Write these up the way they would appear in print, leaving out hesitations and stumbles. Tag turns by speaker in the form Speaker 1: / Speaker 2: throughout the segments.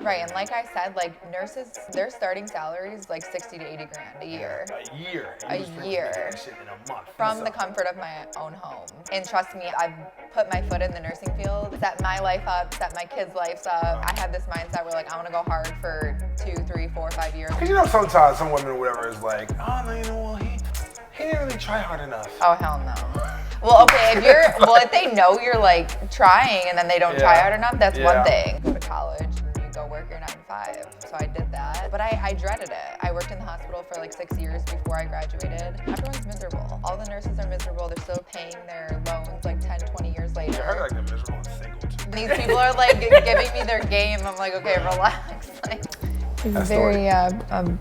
Speaker 1: Right, and like I said, like nurses, their starting salary is like 60 to 80 grand a year.
Speaker 2: A year.
Speaker 1: A year.
Speaker 2: That shit in a month.
Speaker 1: From the comfort of my own home. And trust me, I've put my foot in the nursing field, set my life up, set my kids' lives up. I have this mindset where like I want to go hard for 2, 3, 4, 5 years.
Speaker 2: Cause you know sometimes some women or whatever is like, oh no, you know what, he didn't really try hard enough.
Speaker 1: Oh hell no. Well, okay, if they know you're like trying and then they don't try hard enough, that's one thing. Go to college and you go work your 9 to 5. So I did that, but I dreaded it. I worked in the hospital for like 6 years before I graduated. Everyone's miserable. All the nurses are miserable. They're still paying their loans like 10, 20 years later.
Speaker 2: I heard like they're miserable and single too.
Speaker 1: These people are like giving me their game. I'm like, okay, relax. Like, he's a very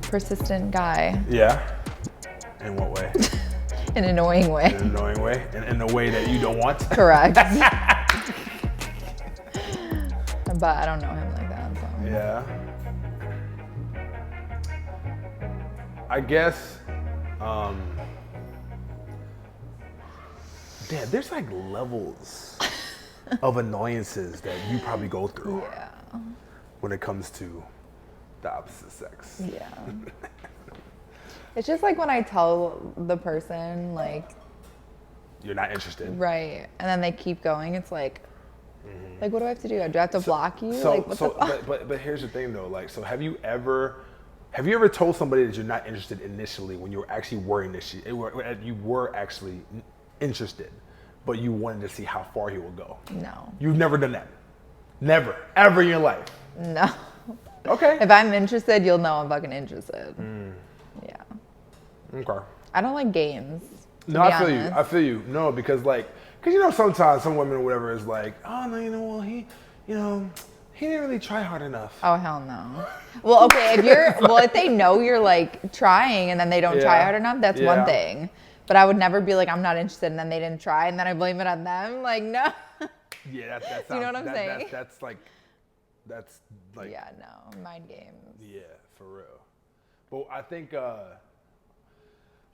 Speaker 1: persistent guy.
Speaker 2: Yeah. In what way?
Speaker 1: In an annoying way.
Speaker 2: In an annoying way? In a way that you don't want?
Speaker 1: Correct. But I don't know him like that, so.
Speaker 2: Yeah. I guess, damn, there's like levels of annoyances that you probably go through when it comes to the opposite sex.
Speaker 1: Yeah. It's just like when I tell the person, like,
Speaker 2: you're not interested.
Speaker 1: right, and then they keep going, it's like, like, what do I have to do? Do I have to block you? Like, what the fuck?
Speaker 2: But here's the thing though, like, so have you ever told somebody that you're not interested initially when you were actually you were actually interested, but you wanted to see how far he would go?
Speaker 1: No.
Speaker 2: You've never done that? Never, ever in your life?
Speaker 1: No.
Speaker 2: Okay.
Speaker 1: If I'm interested, you'll know I'm fucking interested. Yeah.
Speaker 2: Okay.
Speaker 1: I don't like games.
Speaker 2: No, I feel you. No, because you know sometimes some women or whatever is like, oh no, you know, well he didn't really try hard enough.
Speaker 1: Oh hell no. Well, okay, if they know you're like trying and then they don't try hard enough, that's one thing. But I would never be like, I'm not interested, and then they didn't try, and then I blame it on them. Like, no.
Speaker 2: Yeah, that's
Speaker 1: you know what I'm saying?
Speaker 2: That's like.
Speaker 1: Yeah, no, mind games.
Speaker 2: Yeah, for real. But I think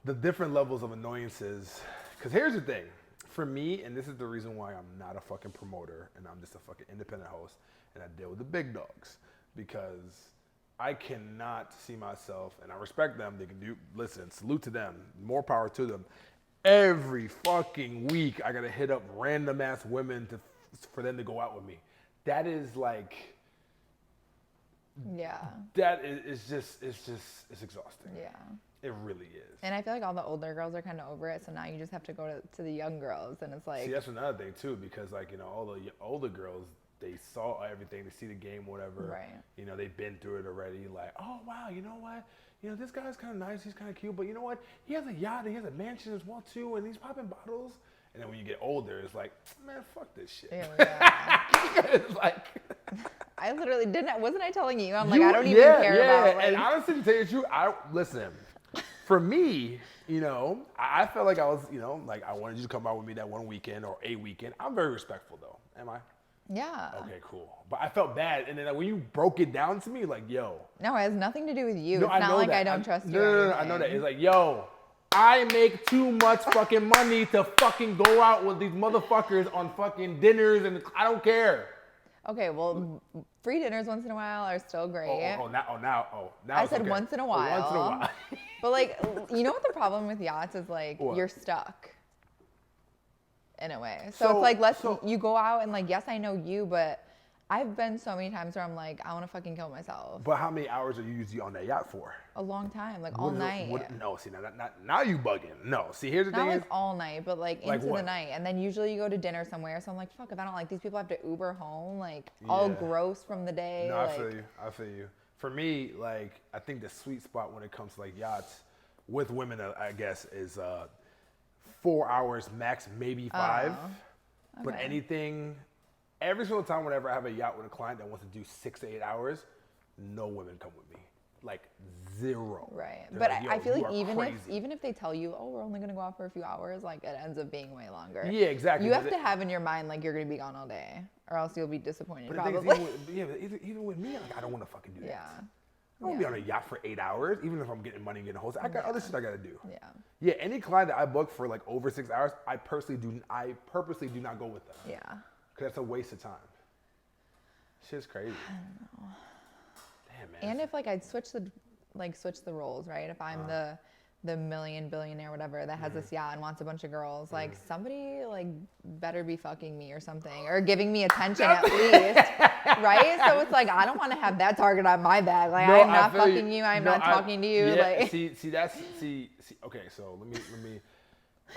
Speaker 2: the different levels of annoyances, because here's the thing. For me, and this is the reason why I'm not a fucking promoter and I'm just a fucking independent host and I deal with the big dogs, because I cannot see myself, and I respect them, they can listen, salute to them, more power to them. Every fucking week I gotta hit up random ass women for them to go out with me. That is like,
Speaker 1: yeah.
Speaker 2: that is just, it's exhausting.
Speaker 1: Yeah.
Speaker 2: It really is.
Speaker 1: And I feel like all the older girls are kind of over it, so now you just have to go to the young girls, and it's like.
Speaker 2: See, that's another thing too, because like, you know, all the older girls, they saw everything, they see the game, whatever.
Speaker 1: Right.
Speaker 2: You know, they've been through it already. Like, oh wow, you know what? You know, this guy's kind of nice, he's kind of cute, but you know what? He has a yacht, he has a mansion as well too, and he's popping bottles. And then when you get older, it's like, man, fuck this shit.
Speaker 1: Yeah.
Speaker 2: It's like.
Speaker 1: I literally wasn't I telling you? I'm like, I don't even care about. Like,
Speaker 2: and honestly, to tell you the truth, listen. For me, you know, I felt like I was, you know, like I wanted you to come out with me that one weekend or a weekend. I'm very respectful though. Am I?
Speaker 1: yeah.
Speaker 2: Okay, cool. But I felt bad, and then like, when you broke it down to me, like, yo.
Speaker 1: No, it has nothing to do with you.
Speaker 2: No,
Speaker 1: it's not like
Speaker 2: that.
Speaker 1: I don't trust you.
Speaker 2: No, I know that. It's like, yo, I make too much fucking money to fucking go out with these motherfuckers on fucking dinners, and I don't care.
Speaker 1: Okay, well, free dinners once in a while are still great.
Speaker 2: Now.
Speaker 1: I said
Speaker 2: okay.
Speaker 1: once in a while.
Speaker 2: Once in a while.
Speaker 1: But like, you know what the problem with yachts is? Like,
Speaker 2: what?
Speaker 1: You're stuck. In a way. So it's like, you go out and like, yes, I know you, but I've been so many times where I'm like, I want to fucking kill myself.
Speaker 2: But how many hours are you usually on that yacht for?
Speaker 1: A long time, like all night.
Speaker 2: No, see, now you bugging. No, see, here's the thing.
Speaker 1: Not like all night, but like into the night. And then usually you go to dinner somewhere. So I'm like, fuck, if I don't like these people, I have to Uber home, like all gross from the day.
Speaker 2: No,
Speaker 1: like,
Speaker 2: I feel you. For me, like, I think the sweet spot when it comes to like yachts with women, I guess, is 4 hours max, maybe 5.
Speaker 1: Okay.
Speaker 2: But anything, every single time whenever I have a yacht with a client that wants to do 6 to 8 hours, no women come with me. Like 0.
Speaker 1: Right.
Speaker 2: They're
Speaker 1: But
Speaker 2: like,
Speaker 1: I feel like
Speaker 2: crazy.
Speaker 1: even if they tell you, oh, we're only going to go out for a few hours, like it ends up being way longer.
Speaker 2: Yeah, exactly.
Speaker 1: You have to have in your mind like you're going to be gone all day, or else you'll be disappointed
Speaker 2: But
Speaker 1: probably.
Speaker 2: even with me, like, I don't want to fucking do that.
Speaker 1: Yeah.
Speaker 2: I don't want to be on a yacht for 8 hours, even if I'm getting money and getting a host. I got other shit I got to do.
Speaker 1: Yeah.
Speaker 2: Yeah, any client that I book for like over 6 hours, I purposely do not go with them.
Speaker 1: Yeah.
Speaker 2: Because that's a waste of time. Shit's crazy.
Speaker 1: I don't know. And if like I'd switch the roles, right? If I'm the million billionaire, whatever, that has this yacht and wants a bunch of girls, like somebody like better be fucking me or something, or giving me attention at least, right? So it's like I don't want to have that target on my back. Like I'm not fucking you. I'm not talking to you.
Speaker 2: Yeah,
Speaker 1: like
Speaker 2: see. Okay, so let me.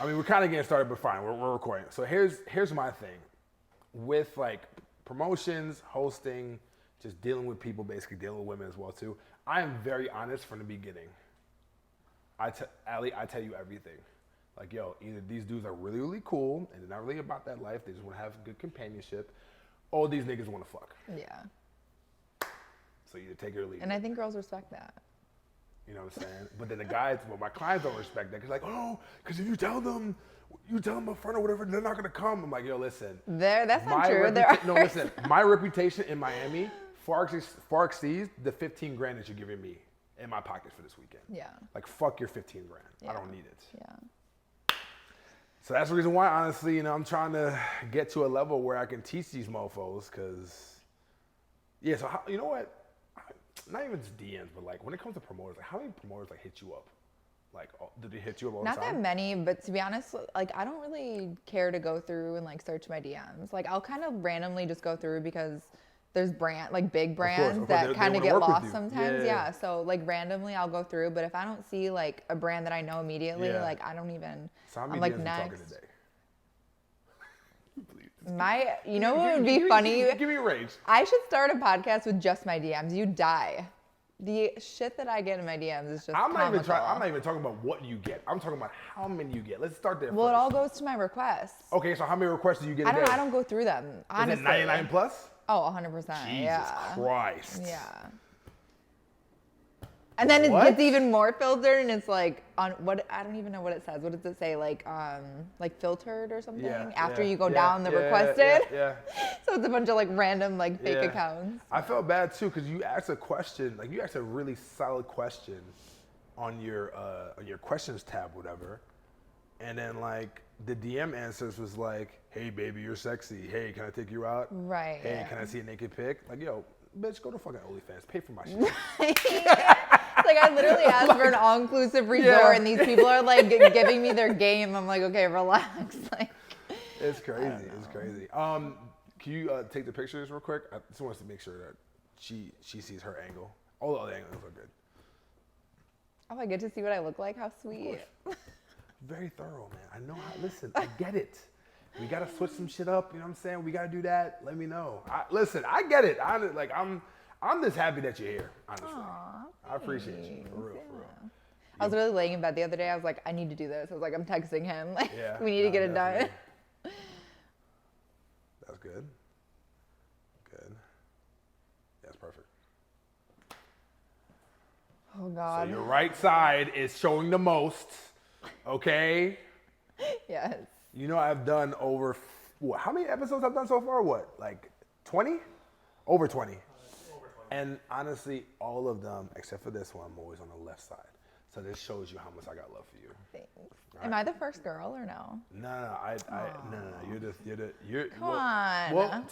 Speaker 2: I mean, we're kind of getting started, but fine, we're recording. So here's my thing with like promotions, hosting, just dealing with people, basically dealing with women as well too. I am very honest from the beginning. Allie, I tell you everything. Like, yo, either these dudes are really, really cool and they're not really about that life. They just want to have good companionship. Or these niggas want to fuck.
Speaker 1: Yeah.
Speaker 2: So either take it or leave it.
Speaker 1: And I think girls respect that.
Speaker 2: You know what I'm saying? But then the guys, well, my clients don't respect that. Cause like, oh, cause if you tell them up front or whatever, they're not gonna come. I'm like, yo, listen.
Speaker 1: That's not true.
Speaker 2: No, listen. My reputation in Miami far exceeds the 15 grand that you're giving me in my pocket for this weekend.
Speaker 1: Yeah.
Speaker 2: Like, fuck your 15 grand. Yeah. I don't need it.
Speaker 1: Yeah.
Speaker 2: So that's the reason why, honestly, I'm trying to get to a level where I can teach these mofos, cause, yeah. So you know what? Not even just DMs, but like when it comes to promoters, like how many promoters like hit you up? Like, do they hit you up all the time?
Speaker 1: Not that many, but to be honest, like I don't really care to go through and like search my DMs. Like I'll kind of randomly just go through because there's big brands that kind of get lost sometimes. Yeah. So like randomly I'll go through, but if I don't see like a brand that I know immediately, like I don't even.
Speaker 2: So how many
Speaker 1: I'm like
Speaker 2: DMs
Speaker 1: next.
Speaker 2: you talking
Speaker 1: today? You know what would be funny?
Speaker 2: Give me a range.
Speaker 1: I should start a podcast with just my DMs. You'd die. The shit that I get in my DMs is just
Speaker 2: I'm not even talking about what you get. I'm talking about how many you get. Let's start there.
Speaker 1: Well,
Speaker 2: first.
Speaker 1: It all goes to my requests.
Speaker 2: Okay, so how many requests do you get a day?
Speaker 1: I don't go through them, honestly.
Speaker 2: Is it 99 plus?
Speaker 1: Oh, 100%.
Speaker 2: Jesus Christ.
Speaker 1: Yeah. And then it gets even more filtered, and it's like on what I don't even know what it says. What does it say? Like filtered or something? After you go down the requested.
Speaker 2: Yeah.
Speaker 1: So it's a bunch of like random like fake accounts.
Speaker 2: I felt bad too because you asked a question, like you asked a really solid question on your questions tab, whatever, and then like the DM answers was like, "Hey baby, you're sexy. Hey, can I take you out?
Speaker 1: Right.
Speaker 2: Hey, can I see a naked pic? Like, yo, bitch, go to fucking OnlyFans. Pay for my shit."
Speaker 1: Like I literally asked for an all-inclusive resort, and these people are like giving me their game. I'm like, okay, relax. Like,
Speaker 2: it's crazy. It's crazy. Can you take the pictures real quick? I just want to make sure that she sees her angle. All the other angles are good.
Speaker 1: Oh, I get to see what I look like. How sweet.
Speaker 2: Very thorough, man. I know how. Listen, I get it. We gotta switch some shit up. You know what I'm saying? We gotta do that. Let me know. Listen, I get it. I'm just happy that you're here, honestly.
Speaker 1: Aww,
Speaker 2: I appreciate you, for real.
Speaker 1: I was really laying in bed the other day. I was like, I need to do this. I was like, I'm texting him. Like, we need to get it done.
Speaker 2: That's good. Good. That's perfect.
Speaker 1: Oh, God.
Speaker 2: So your right side is showing the most, okay?
Speaker 1: Yes.
Speaker 2: You know I've done over, how many episodes I've done so far? What, like 20? Over 20. And honestly, all of them, except for this one, I'm always on the left side. So this shows you how much I got love for you.
Speaker 1: Thanks. Right. Am I the first girl or no?
Speaker 2: No. You're
Speaker 1: Come on.
Speaker 2: Well,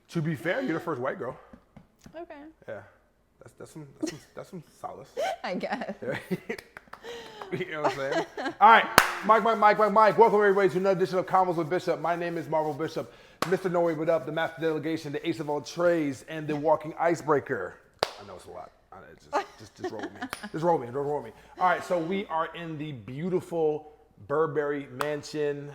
Speaker 2: to be fair, you're the first white girl.
Speaker 1: Okay.
Speaker 2: Yeah. That's some solace.
Speaker 1: I guess.
Speaker 2: You know what I'm saying? All right, Mike. Welcome everybody to another edition of Convos with Bishop. My name is Marvel Bishop, Mr. No Way But Up, the Master Delegation, the Ace of all trades, and the Walking Icebreaker. I know it's a lot. Just roll with me. Just roll with me. All right, so we are in the beautiful Burberry mansion.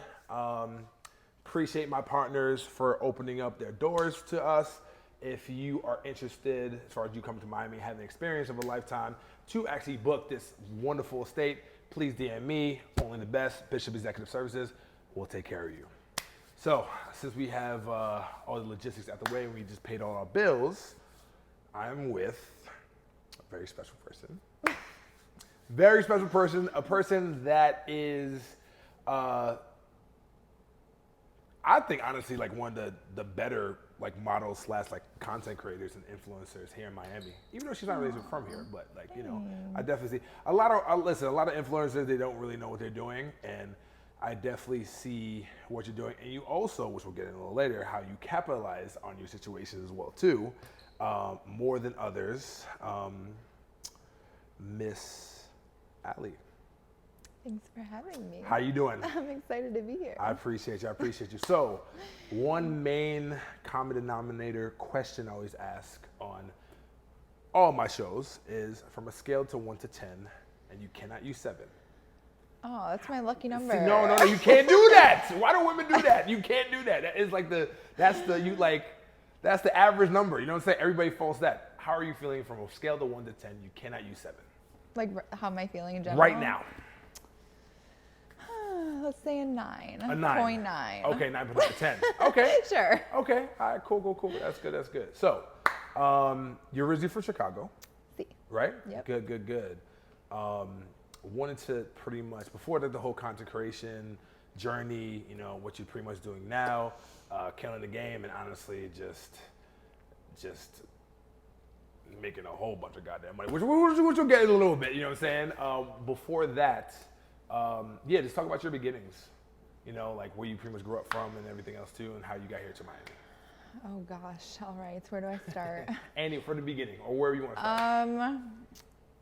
Speaker 2: Appreciate my partners for opening up their doors to us. If you are interested, as far as you coming to Miami, having an experience of a lifetime, to actually book this wonderful estate, please DM me, only the best, Bishop Executive Services. We'll take care of you. So, since we have all the logistics out the way and we just paid all our bills, I'm with a very special person. Very special person, a person that is, I think honestly like one of the better like models / like content creators and influencers here in Miami. Even though she's not really from here, but like, you know, I definitely see a lot of influencers, they don't really know what they're doing. And I definitely see what you're doing. And you also, which we'll get in a little later, how you capitalize on your situations as well too. more than others. Miss Ally.
Speaker 1: Thanks for having me.
Speaker 2: How you doing?
Speaker 1: I'm excited to be here.
Speaker 2: I appreciate you. So, one main common denominator question I always ask on all my shows is from a scale to 1 to 10, and you cannot use 7.
Speaker 1: Oh, that's my lucky number.
Speaker 2: See, no, you can't do that. Why do women do that? You can't do that. That is like that's the average number. You know what I'm saying? Everybody falls that. How are you feeling from a scale to 1 to 10? You cannot use 7.
Speaker 1: Like, how am I feeling in general?
Speaker 2: Right now.
Speaker 1: Let's say a 9.
Speaker 2: A 9.
Speaker 1: 0.9.
Speaker 2: Okay, 9.9, 10. Okay.
Speaker 1: Sure.
Speaker 2: Okay. All right, cool. That's good. So, you're originally from Chicago.
Speaker 1: See.
Speaker 2: Right?
Speaker 1: Yep.
Speaker 2: Good. Wanted to pretty much, before the whole content creation journey, you know, what you're pretty much doing now, killing the game, and honestly just making a whole bunch of goddamn money, which we'll get in a little bit, you know what I'm saying? Before that, just talk about your beginnings, you know, like where you pretty much grew up from and everything else too, and how you got here to Miami.
Speaker 1: Oh gosh, all right, where do I start?
Speaker 2: Andy, from the beginning, or wherever you want to start.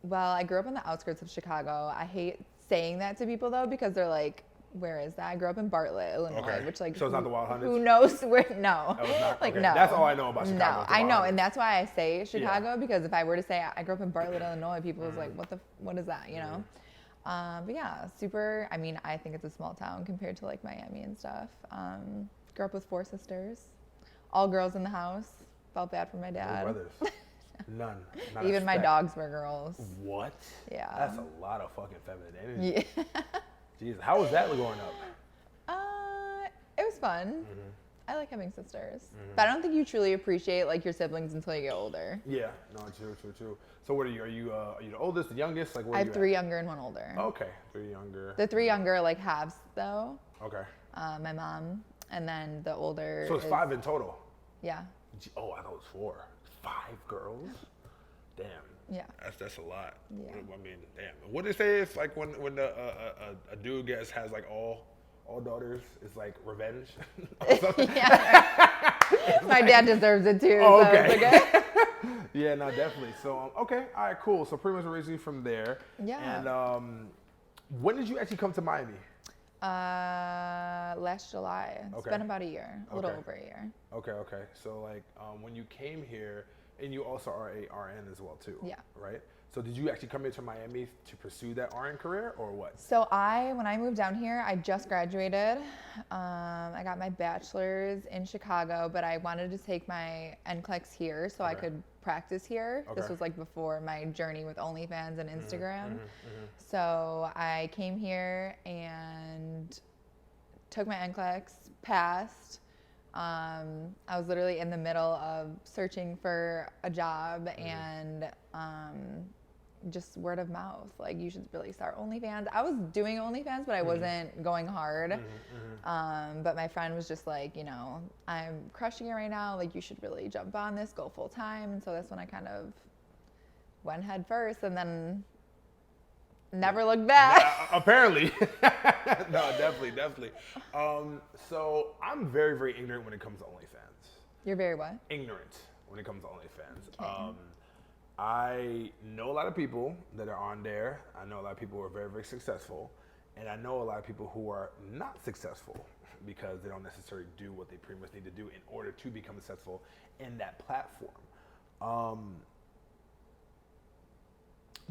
Speaker 1: Well, I grew up on the outskirts of Chicago. I hate saying that to people though, because they're like, where is that? I grew up in Bartlett, Illinois, which like,
Speaker 2: so it's not the Wild Hundreds?
Speaker 1: Who knows where, no.
Speaker 2: Oh, it's not?
Speaker 1: Like,
Speaker 2: okay.
Speaker 1: no.
Speaker 2: That's all I know about Chicago.
Speaker 1: No, I know, and that's why I say Chicago, because if I were to say I grew up in Bartlett, Illinois, people was like, what is that, you know? But yeah, super, I mean, I think it's a small town compared to like Miami and stuff. Grew up with 4 sisters, all girls in the house. Felt bad for my dad.
Speaker 2: No brothers. None. Not
Speaker 1: Even my dogs were girls.
Speaker 2: What?
Speaker 1: Yeah.
Speaker 2: That's a lot of fucking feminine energy.
Speaker 1: Yeah.
Speaker 2: Jesus, how was that growing up?
Speaker 1: It was fun. I like having sisters, but I don't think you truly appreciate like your siblings until you get older.
Speaker 2: Yeah, no, true. So what are you? Are you the oldest, the youngest? Like where
Speaker 1: I
Speaker 2: are
Speaker 1: have
Speaker 2: you
Speaker 1: 3 younger and 1 older.
Speaker 2: Okay, 3 younger.
Speaker 1: The 3 younger are like halves though.
Speaker 2: Okay.
Speaker 1: My mom, and then the older.
Speaker 2: So it's 5 in total.
Speaker 1: Yeah.
Speaker 2: Oh, I thought it was 4. 5 girls. Damn.
Speaker 1: Yeah.
Speaker 2: That's a lot.
Speaker 1: Yeah.
Speaker 2: I mean, damn. What they say is like when a dude has like all daughters, it's like revenge.
Speaker 1: Yeah. My dad deserves it too.
Speaker 2: Oh,
Speaker 1: so
Speaker 2: okay.
Speaker 1: it's okay.
Speaker 2: Yeah, no, definitely. So okay, all right, cool. So pretty much originally from there.
Speaker 1: Yeah.
Speaker 2: And when did you actually come to Miami?
Speaker 1: Last July. It's been about a year, a little over a year.
Speaker 2: Okay. So like when you came here, and you also are a RN as well too.
Speaker 1: Yeah.
Speaker 2: Right. So did you actually come here to Miami to pursue that RN career or what?
Speaker 1: So when I moved down here, I just graduated. I got my bachelor's in Chicago, but I wanted to take my NCLEX here so I could practice here. This was like before my journey with OnlyFans and Instagram. So I came here and took my NCLEX, passed. I was literally in the middle of searching for a job and just word of mouth, like you should really start OnlyFans. I was doing OnlyFans, but I wasn't going hard. But my friend was just like, you know, I'm crushing it right now. Like you should really jump on this, go full time. And so that's when I kind of went head first and then never looked back.
Speaker 2: Apparently. No, definitely. So I'm very, very ignorant when it comes to OnlyFans.
Speaker 1: You're very what?
Speaker 2: Ignorant when it comes to OnlyFans.
Speaker 1: Okay.
Speaker 2: I know a lot of people that are on there. I know a lot of people who are very, very successful. And I know a lot of people who are not successful because they don't necessarily do what they pretty much need to do in order to become successful in that platform.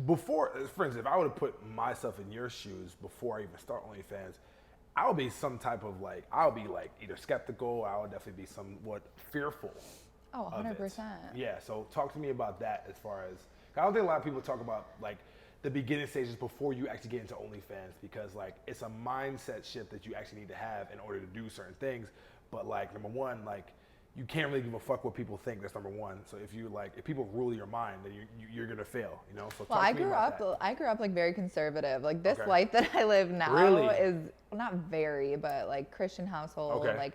Speaker 2: Before, for instance, if I would have put myself in your shoes before I even start OnlyFans, I would be some type of like, I would be like either skeptical, I would definitely be somewhat fearful.
Speaker 1: Oh, 100%.
Speaker 2: Yeah, so talk to me about that as far as, I don't think a lot of people talk about like the beginning stages before you actually get into OnlyFans because like it's a mindset shift that you actually need to have in order to do certain things. But like number one, like you can't really give a fuck what people think. That's number one. So if people rule your mind, then you're gonna fail. You know. So
Speaker 1: well, I grew up like very conservative. Like this life that I live now
Speaker 2: really?
Speaker 1: Is not very, but like Christian household.
Speaker 2: Okay.
Speaker 1: Like,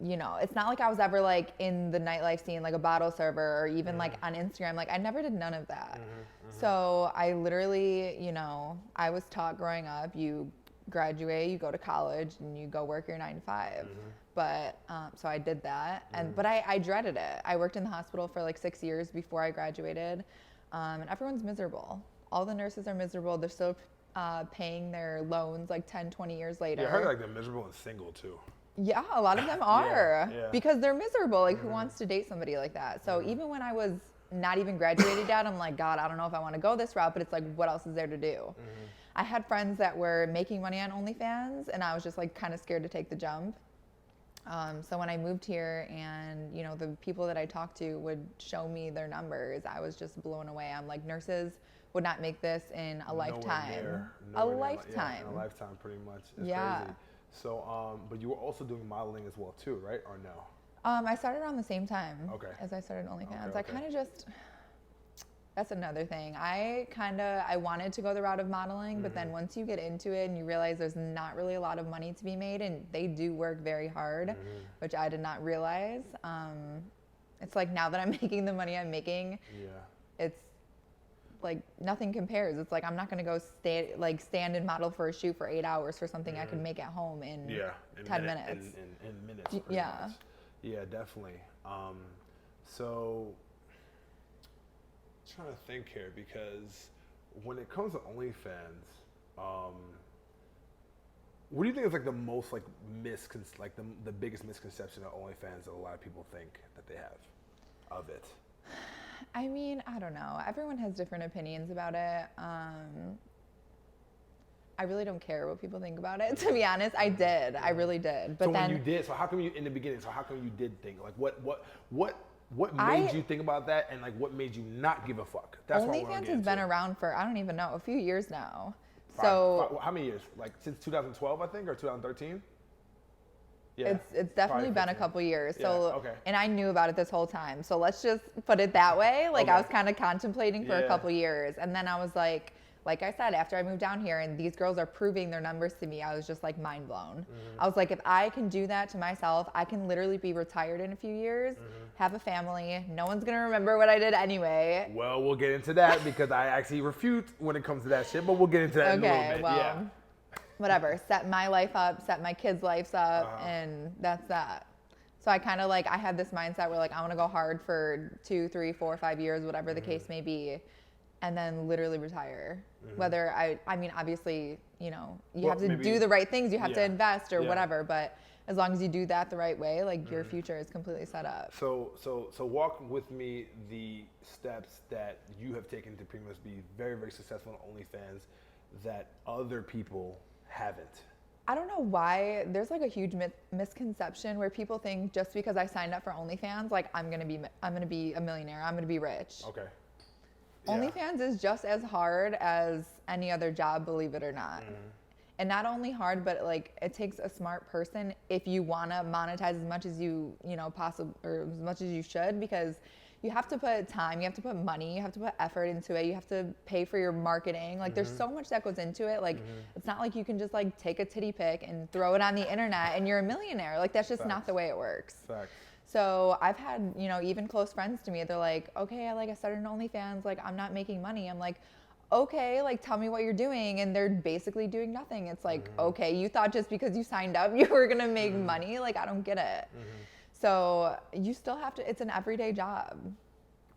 Speaker 1: you know, it's not like I was ever like in the nightlife scene, like a bottle server or even like on Instagram. Like I never did none of that. So I literally, you know, I was taught growing up, you graduate, you go to college, and you go work your 9 to 5.
Speaker 2: Mm-hmm.
Speaker 1: But so I did that, but I dreaded it. I worked in the hospital for like 6 years before I graduated, and everyone's miserable. All the nurses are miserable. They're still paying their loans like 10, 20 years later.
Speaker 2: Yeah, I heard like they're miserable and single too.
Speaker 1: Yeah, a lot of them are
Speaker 2: yeah.
Speaker 1: because they're miserable. Like, who wants to date somebody like that? So even when I was not even graduated yet, I'm like, God, I don't know if I want to go this route, but it's like, what else is there to do? I had friends that were making money on OnlyFans, and I was just like kind of scared to take the jump. So when I moved here and, you know, the people that I talked to would show me their numbers, I was just blown away. I'm like, nurses would not make this in a lifetime. A lifetime.
Speaker 2: In a lifetime, pretty much. It's crazy. So, but you were also doing modeling as well too, right? Or no?
Speaker 1: I started around the same time as I started OnlyFans.
Speaker 2: Okay.
Speaker 1: I kind of just, that's another thing. I wanted to go the route of modeling, but then once you get into it and you realize there's not really a lot of money to be made, and they do work very hard, which I did not realize. It's like now that I'm making the money I'm making, it's like nothing compares. It's like I'm not gonna go stand and model for a shoot for 8 hours for something I could make at home in 10 minutes.
Speaker 2: In minutes.
Speaker 1: Yeah.
Speaker 2: Yeah, definitely. So, trying to think here, because when it comes to OnlyFans, what do you think is like the most like the biggest misconception of OnlyFans that a lot of people think that they have of it?
Speaker 1: I mean, I don't know. Everyone has different opinions about it. I really don't care what people think about it, to be honest. I did. I really did. But
Speaker 2: so
Speaker 1: then
Speaker 2: when you did, so how come you in the beginning? So how come you did think like what made you think about that, and like what made you not give a fuck? That's
Speaker 1: OnlyFans has been around for, I don't even know, a few years now.
Speaker 2: How many years? Like since 2012, I think, or 2013? Yeah,
Speaker 1: it's definitely been a couple years. So,
Speaker 2: okay.
Speaker 1: And I knew about it this whole time. So let's just put it that way. Like I was kind of contemplating for a couple years, and then I was like I said, after I moved down here and these girls are proving their numbers to me, I was just like mind blown. I was like, if I can do that to myself, I can literally be retired in a few years, have a family. No one's gonna remember what I did anyway.
Speaker 2: Well, we'll get into that because I actually refute when it comes to that shit, but we'll get into that in a little bit.
Speaker 1: Well, whatever. Set my life up, set my kids' lives up, and that's that. So I kind of like, I had this mindset where like, I want to go hard for 2, 3, 4, 5 years, whatever the case may be, and then literally retire. Whether I mean, obviously, you know, you have to do the right things, you have to invest or whatever, but as long as you do that the right way, like your future is completely set up.
Speaker 2: So walk with me the steps that you have taken to pretty much be very, very successful on OnlyFans that other people haven't.
Speaker 1: I don't know why there's like a huge misconception where people think just because I signed up for OnlyFans, like I'm gonna be a millionaire, I'm gonna be rich.
Speaker 2: Okay.
Speaker 1: OnlyFans is just as hard as any other job, believe it or not. And not only hard, but like it takes a smart person if you want to monetize as much as you know, possible, or as much as you should, because you have to put time, you have to put money, you have to put effort into it, you have to pay for your marketing. Like there's so much that goes into it. Like it's not like you can just like take a titty pic and throw it on the internet and you're a millionaire. Like that's just not the way it works.
Speaker 2: Facts.
Speaker 1: So I've had, you know, even close friends to me, they're like, okay, I started an OnlyFans, like I'm not making money. I'm like, okay, like tell me what you're doing. And they're basically doing nothing. It's like, okay, you thought just because you signed up, you were gonna make money? Like I don't get it. So you still have to, it's an everyday job,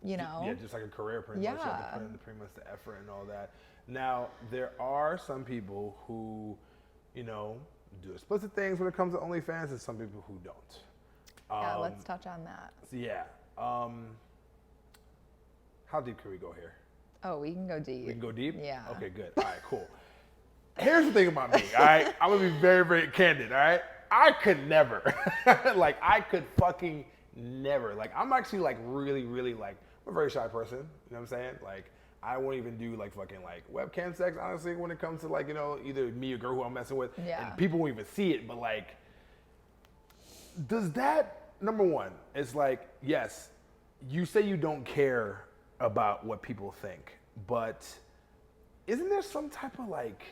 Speaker 1: you know?
Speaker 2: Yeah, just like a career pretty much. You have to put in pretty much the effort and all that. Now, there are some people who, you know, do explicit things when it comes to OnlyFans and some people who don't.
Speaker 1: Yeah, let's touch on that.
Speaker 2: So yeah. How deep can we go here?
Speaker 1: Oh, we can go deep.
Speaker 2: We can go deep?
Speaker 1: Yeah.
Speaker 2: Okay, good. All right, cool. Here's the thing about me, all right? I'm going to be very, very candid, all right? I could never. Like, I could fucking never. Like, I'm actually, like, really, really, like, I'm a very shy person. You know what I'm saying? Like, I won't even do, like, fucking, like, webcam sex, honestly, when it comes to, like, you know, either me or girl who I'm messing with.
Speaker 1: Yeah.
Speaker 2: And people won't even see it, but, like, does that, number one, it's like, yes, you say you don't care about what people think, but isn't there some type of, like,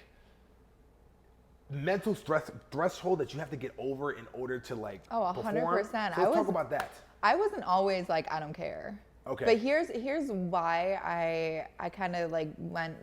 Speaker 2: mental stress threshold that you have to get over in order to, like,
Speaker 1: 100%.
Speaker 2: perform? So let's talk about that.
Speaker 1: I wasn't always like, I don't care.
Speaker 2: Okay.
Speaker 1: But here's why I kind of like went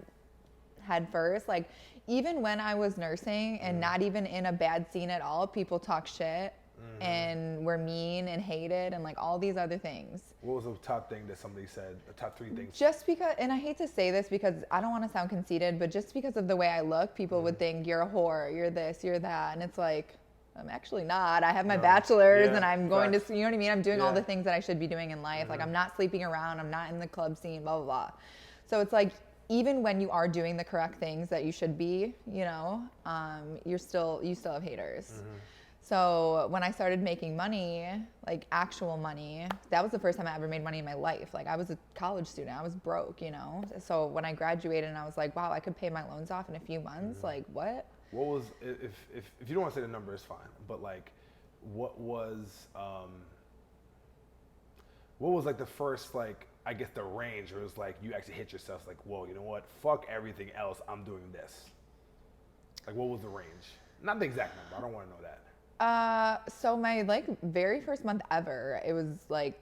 Speaker 1: head first. Like, even when I was nursing and not even in a bad scene at all, people talk shit and were mean and hated and like all these other things.
Speaker 2: What was the top thing that somebody said? The top 3 things?
Speaker 1: Just because, and I hate to say this because I don't want to sound conceited, but just because of the way I look, people would think you're a whore, you're this, you're that. And it's like, I'm actually not. I have my bachelor's and I'm going to, you know what I mean? I'm doing all the things that I should be doing in life. Like I'm not sleeping around. I'm not in the club scene, blah, blah, blah. So it's like, even when you are doing the correct things that you should be, you know, you still have haters. So when I started making money, like actual money, that was the first time I ever made money in my life. Like I was a college student, I was broke, you know? So when I graduated and I was like, wow, I could pay my loans off in a few months, like what?
Speaker 2: What was, if you don't want to say the number, it's fine, but like, what was like the first, like, I guess the range where it was like, you actually hit yourself like, whoa, you know what? Fuck everything else, I'm doing this. Like, what was the range? Not the exact number, I don't want to know that.
Speaker 1: So my like very first month ever, it was like,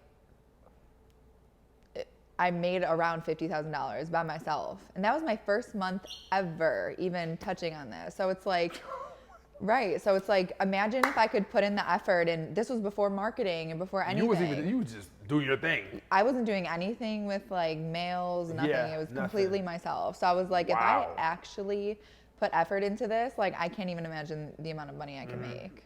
Speaker 1: I made around $50,000 by myself. And that was my first month ever even touching on this. So it's like, right. So it's like, imagine if I could put in the effort, and this was before marketing and before anything.
Speaker 2: You was just doing your thing.
Speaker 1: I wasn't doing anything with like mails, nothing. It was completely myself. So I was like, if I actually put effort into this, like I can't even imagine the amount of money I can make.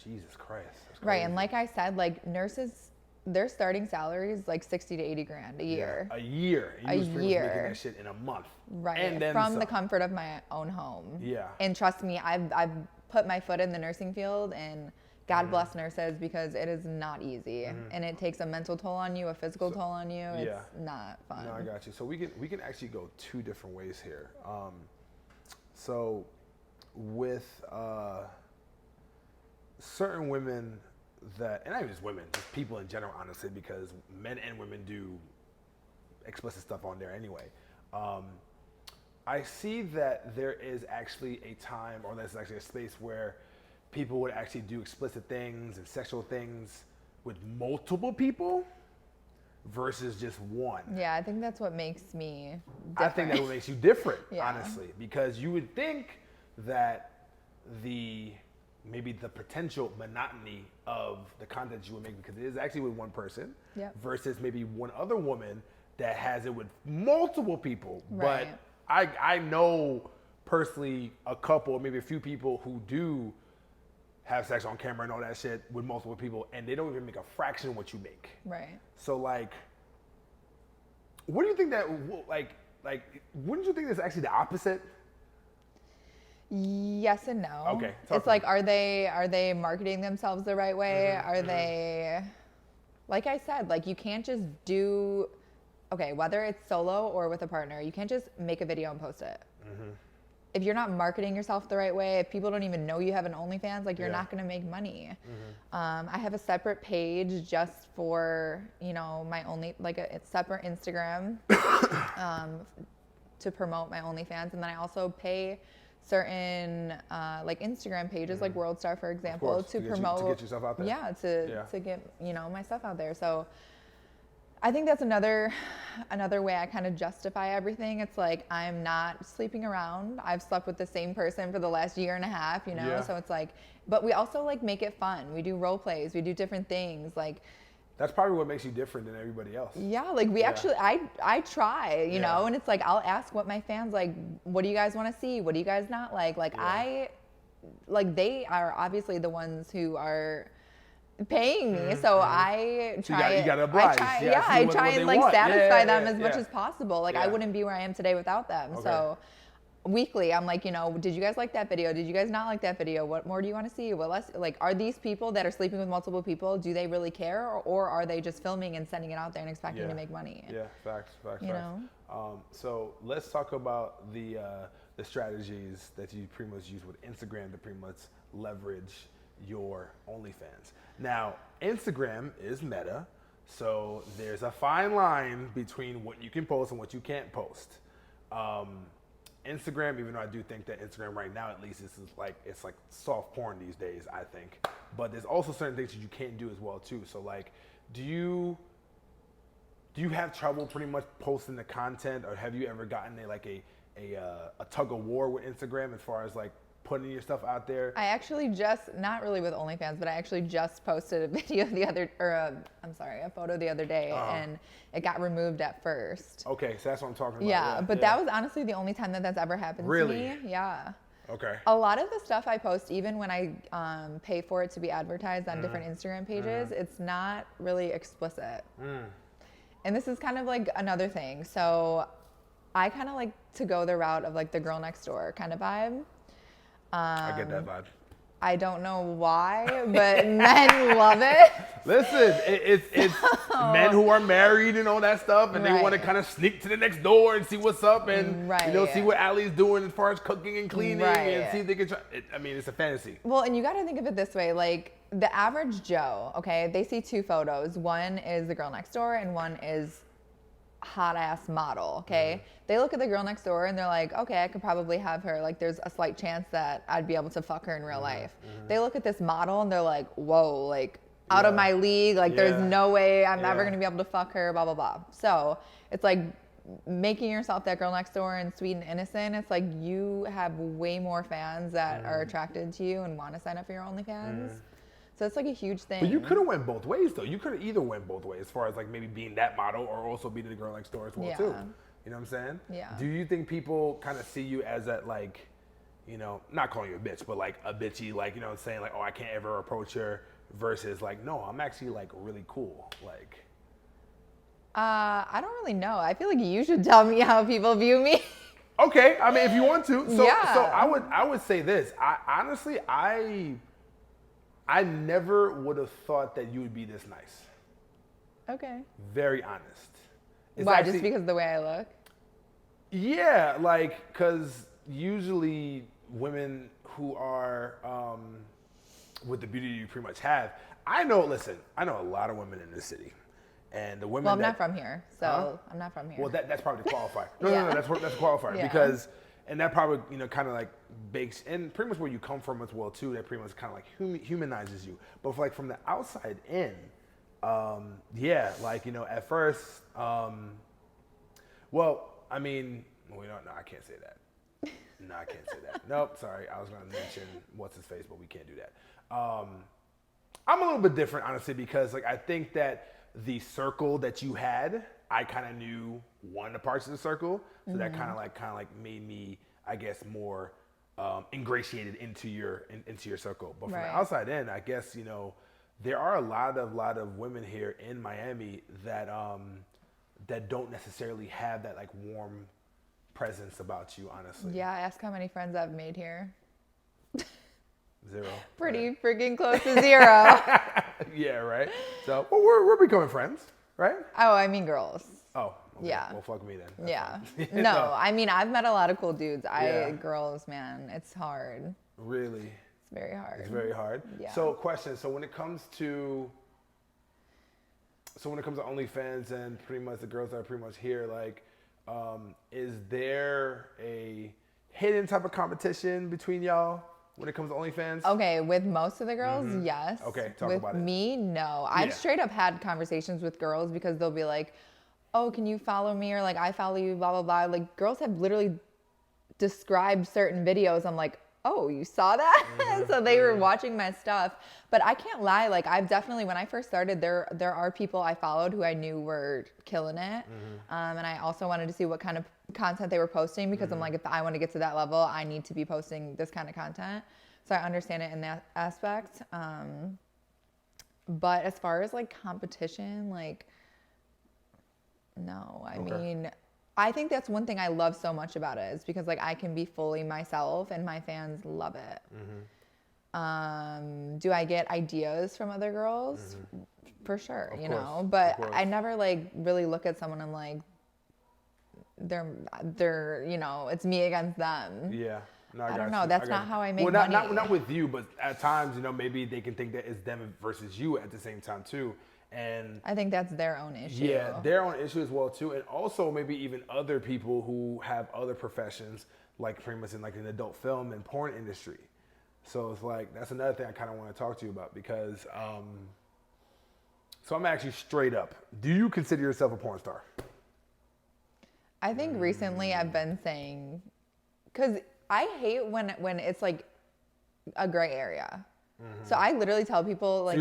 Speaker 2: Jesus Christ. That's crazy.
Speaker 1: Right. And like I said, like nurses, their starting salary is like 60 to 80 grand a year.
Speaker 2: A year. You was making that shit in a month.
Speaker 1: Right.
Speaker 2: And then
Speaker 1: from the comfort of my own home.
Speaker 2: Yeah.
Speaker 1: And trust me, I've put my foot in the nursing field, and God bless nurses, because it is not easy. And it takes a mental toll on you, a physical toll on you. It's not fun.
Speaker 2: No, I got you. So we can actually go 2 different ways here. So with certain women that, and not even just women, just people in general, honestly, because men and women do explicit stuff on there anyway. I see that there is actually a time, or there's actually a space where people would actually do explicit things and sexual things with multiple people versus just one.
Speaker 1: Yeah, I think that's what makes me different.
Speaker 2: I think that's what makes you different, honestly, because you would think that maybe the potential monotony of the content you would make, because it is actually with one person, versus maybe one other woman that has it with multiple people.
Speaker 1: Right.
Speaker 2: But I know personally a couple, maybe a few people who do have sex on camera and all that shit with multiple people, and they don't even make a fraction of what you make.
Speaker 1: Right.
Speaker 2: So like, what do you think that like wouldn't you think that's actually the opposite?
Speaker 1: Yes and no.
Speaker 2: Okay.
Speaker 1: It's like, are they marketing themselves the right way? Are they, like I said, like you can't just do, okay, whether it's solo or with a partner, you can't just make a video and post it. If you're not marketing yourself the right way, if people don't even know you have an OnlyFans, like you're not going to make money. I have a separate page just for, you know, my like a separate Instagram to promote my OnlyFans. And then I also pay certain like Instagram pages, like World Star, for example, to promote,
Speaker 2: to get yourself out there.
Speaker 1: Yeah, to get, you know, my stuff out there. So I think that's another way I kind of justify everything. It's like, I'm not sleeping around. I've slept with the same person for the last year and a half, you know? Yeah. So it's like, but we also like make it fun. We do role plays, we do different things. Like,
Speaker 2: that's probably what makes you different than everybody else.
Speaker 1: Yeah, like we actually, I try, you know, and it's like, I'll ask what my fans like, what do you guys want to see? What do you guys not like? Like they are obviously the ones who are paying me, so I try.
Speaker 2: You gotta oblige.
Speaker 1: I try and like satisfy them as much as possible. Like I wouldn't be where I am today without them. Okay. So weekly, I'm like, you know, did you guys like that video? Did you guys not like that video? What more do you want to see? What less? Like, are these people that are sleeping with multiple people, do they really care, or are they just filming and sending it out there and expecting to make money?
Speaker 2: Yeah, facts.
Speaker 1: You know.
Speaker 2: So let's talk about the strategies that you pretty much use with Instagram to pretty much leverage your OnlyFans. Now, Instagram is meta, so there's a fine line between what you can post and what you can't post. Instagram, even though I do think that Instagram right now, at least, it's like soft porn these days, I think. But there's also certain things that you can't do as well too. So like, do you have trouble pretty much posting the content, or have you ever gotten a tug of war with Instagram as far as like putting your stuff out there?
Speaker 1: I actually just, not really with OnlyFans, but I actually just posted a video a photo the other day, and it got removed at first.
Speaker 2: Okay, so that's what I'm talking about.
Speaker 1: Yeah, but that was honestly the only time that's ever happened to me. Yeah.
Speaker 2: Okay.
Speaker 1: A lot of the stuff I post, even when I pay for it to be advertised on different Instagram pages, it's not really explicit. And this is kind of like another thing. So I kind of like to go the route of like the girl next door kind of vibe.
Speaker 2: I get that vibe.
Speaker 1: I don't know why, but men love it.
Speaker 2: Listen, it's men who are married and all that stuff, and they want to kind of sneak to the next door and see what's up, and see what Allie's doing as far as cooking and cleaning, and see if they can try. I mean, it's a fantasy.
Speaker 1: Well, and you got to think of it this way, like the average Joe, okay, they see two photos. One is the girl next door, and one is hot ass model, okay? They look at the girl next door and they're like, okay, I could probably have her. Like, there's a slight chance that I'd be able to fuck her in real life. They look at this model and they're like, whoa, like out of my league. Like, there's no way I'm ever gonna be able to fuck her, blah, blah, blah. So it's like making yourself that girl next door and sweet and innocent. It's like you have way more fans that are attracted to you and want to sign up for your OnlyFans. So it's like a huge thing.
Speaker 2: But you could have went both ways, though. You could have either went both ways, as far as like maybe being that model or also being the girl next door as well, too. You know what I'm saying?
Speaker 1: Yeah.
Speaker 2: Do you think people kind of see you as that, like, you know, not calling you a bitch, but like a bitchy, like, you know, saying like, oh, I can't ever approach her, versus like, no, I'm actually like really cool, like.
Speaker 1: I don't really know. I feel like you should tell me how people view me.
Speaker 2: Okay, I mean, if you want to. So I would say this. I never would have thought that you would be this nice.
Speaker 1: Okay.
Speaker 2: Very honest.
Speaker 1: Why? Just because of the way I look?
Speaker 2: Yeah, like, because usually women who are with the beauty you pretty much have, I know a lot of women in this city. And the women
Speaker 1: Well, I'm not from here, so I'm not from here.
Speaker 2: Well, that's probably the qualifier. No, that's a qualifier because, and that probably, you know, kind of like bakes in pretty much where you come from as well too. That pretty much kind of like humanizes you. But for, like from the outside in, like, you know, at first, well, I mean, no, I can't say that. No, I can't say that. Nope, sorry. I was going to mention what's his face, but we can't do that. I'm a little bit different, honestly, because like I think that the circle that you had, I kind of knew one of the parts of the circle, so that kind of like made me, I guess, more ingratiated into your circle. But from the outside in, I guess, you know, there are a lot of women here in Miami that that don't necessarily have that like warm presence about you, honestly.
Speaker 1: Yeah, ask how many friends I've made here.
Speaker 2: 0.
Speaker 1: Pretty freaking close to 0.
Speaker 2: Yeah, right. So, well, we're becoming friends, right?
Speaker 1: Oh, I mean girls.
Speaker 2: Oh, okay.
Speaker 1: Yeah.
Speaker 2: Well, fuck me then. That's
Speaker 1: yeah.
Speaker 2: fine.
Speaker 1: No, I mean I've met a lot of cool dudes. Girls, man, it's hard.
Speaker 2: Really?
Speaker 1: It's very hard.
Speaker 2: It's very hard.
Speaker 1: Yeah.
Speaker 2: So, question. So when it comes to OnlyFans and pretty much the girls that are pretty much here, like, is there a hidden type of competition between y'all when it comes to OnlyFans?
Speaker 1: Okay, with most of the girls, yes.
Speaker 2: Okay, talk
Speaker 1: with
Speaker 2: about it.
Speaker 1: With me, no. I've straight up had conversations with girls because they'll be like, oh, can you follow me? Or like, I follow you, blah, blah, blah. Like, girls have literally described certain videos. I'm like, oh, you saw that? So they were watching my stuff. But I can't lie, like I've definitely, when I first started, there are people I followed who I knew were killing it. And I also wanted to see what kind of content they were posting because I'm like, if I want to get to that level, I need to be posting this kind of content. So I understand it in that aspect. But as far as like competition, like, no, I mean, I think that's one thing I love so much about it is because like I can be fully myself and my fans love it. Do I get ideas from other girls? For sure, you know, but I never like really look at someone and like, they're, you know, it's me against them.
Speaker 2: Yeah. No,
Speaker 1: I don't know. That's not how I make money.
Speaker 2: Not with you, but at times, you know, maybe they can think that it's them versus you at the same time too. And
Speaker 1: I think that's their own issue.
Speaker 2: Yeah, their own issue as well too. And also maybe even other people who have other professions, like pretty much in like an adult film and porn industry. So it's like, that's another thing I kind of want to talk to you about because, so I'm actually straight up. Do you consider yourself a porn star?
Speaker 1: I think recently I've been saying, because I hate when it's like a gray area. So I literally tell people like,
Speaker 2: so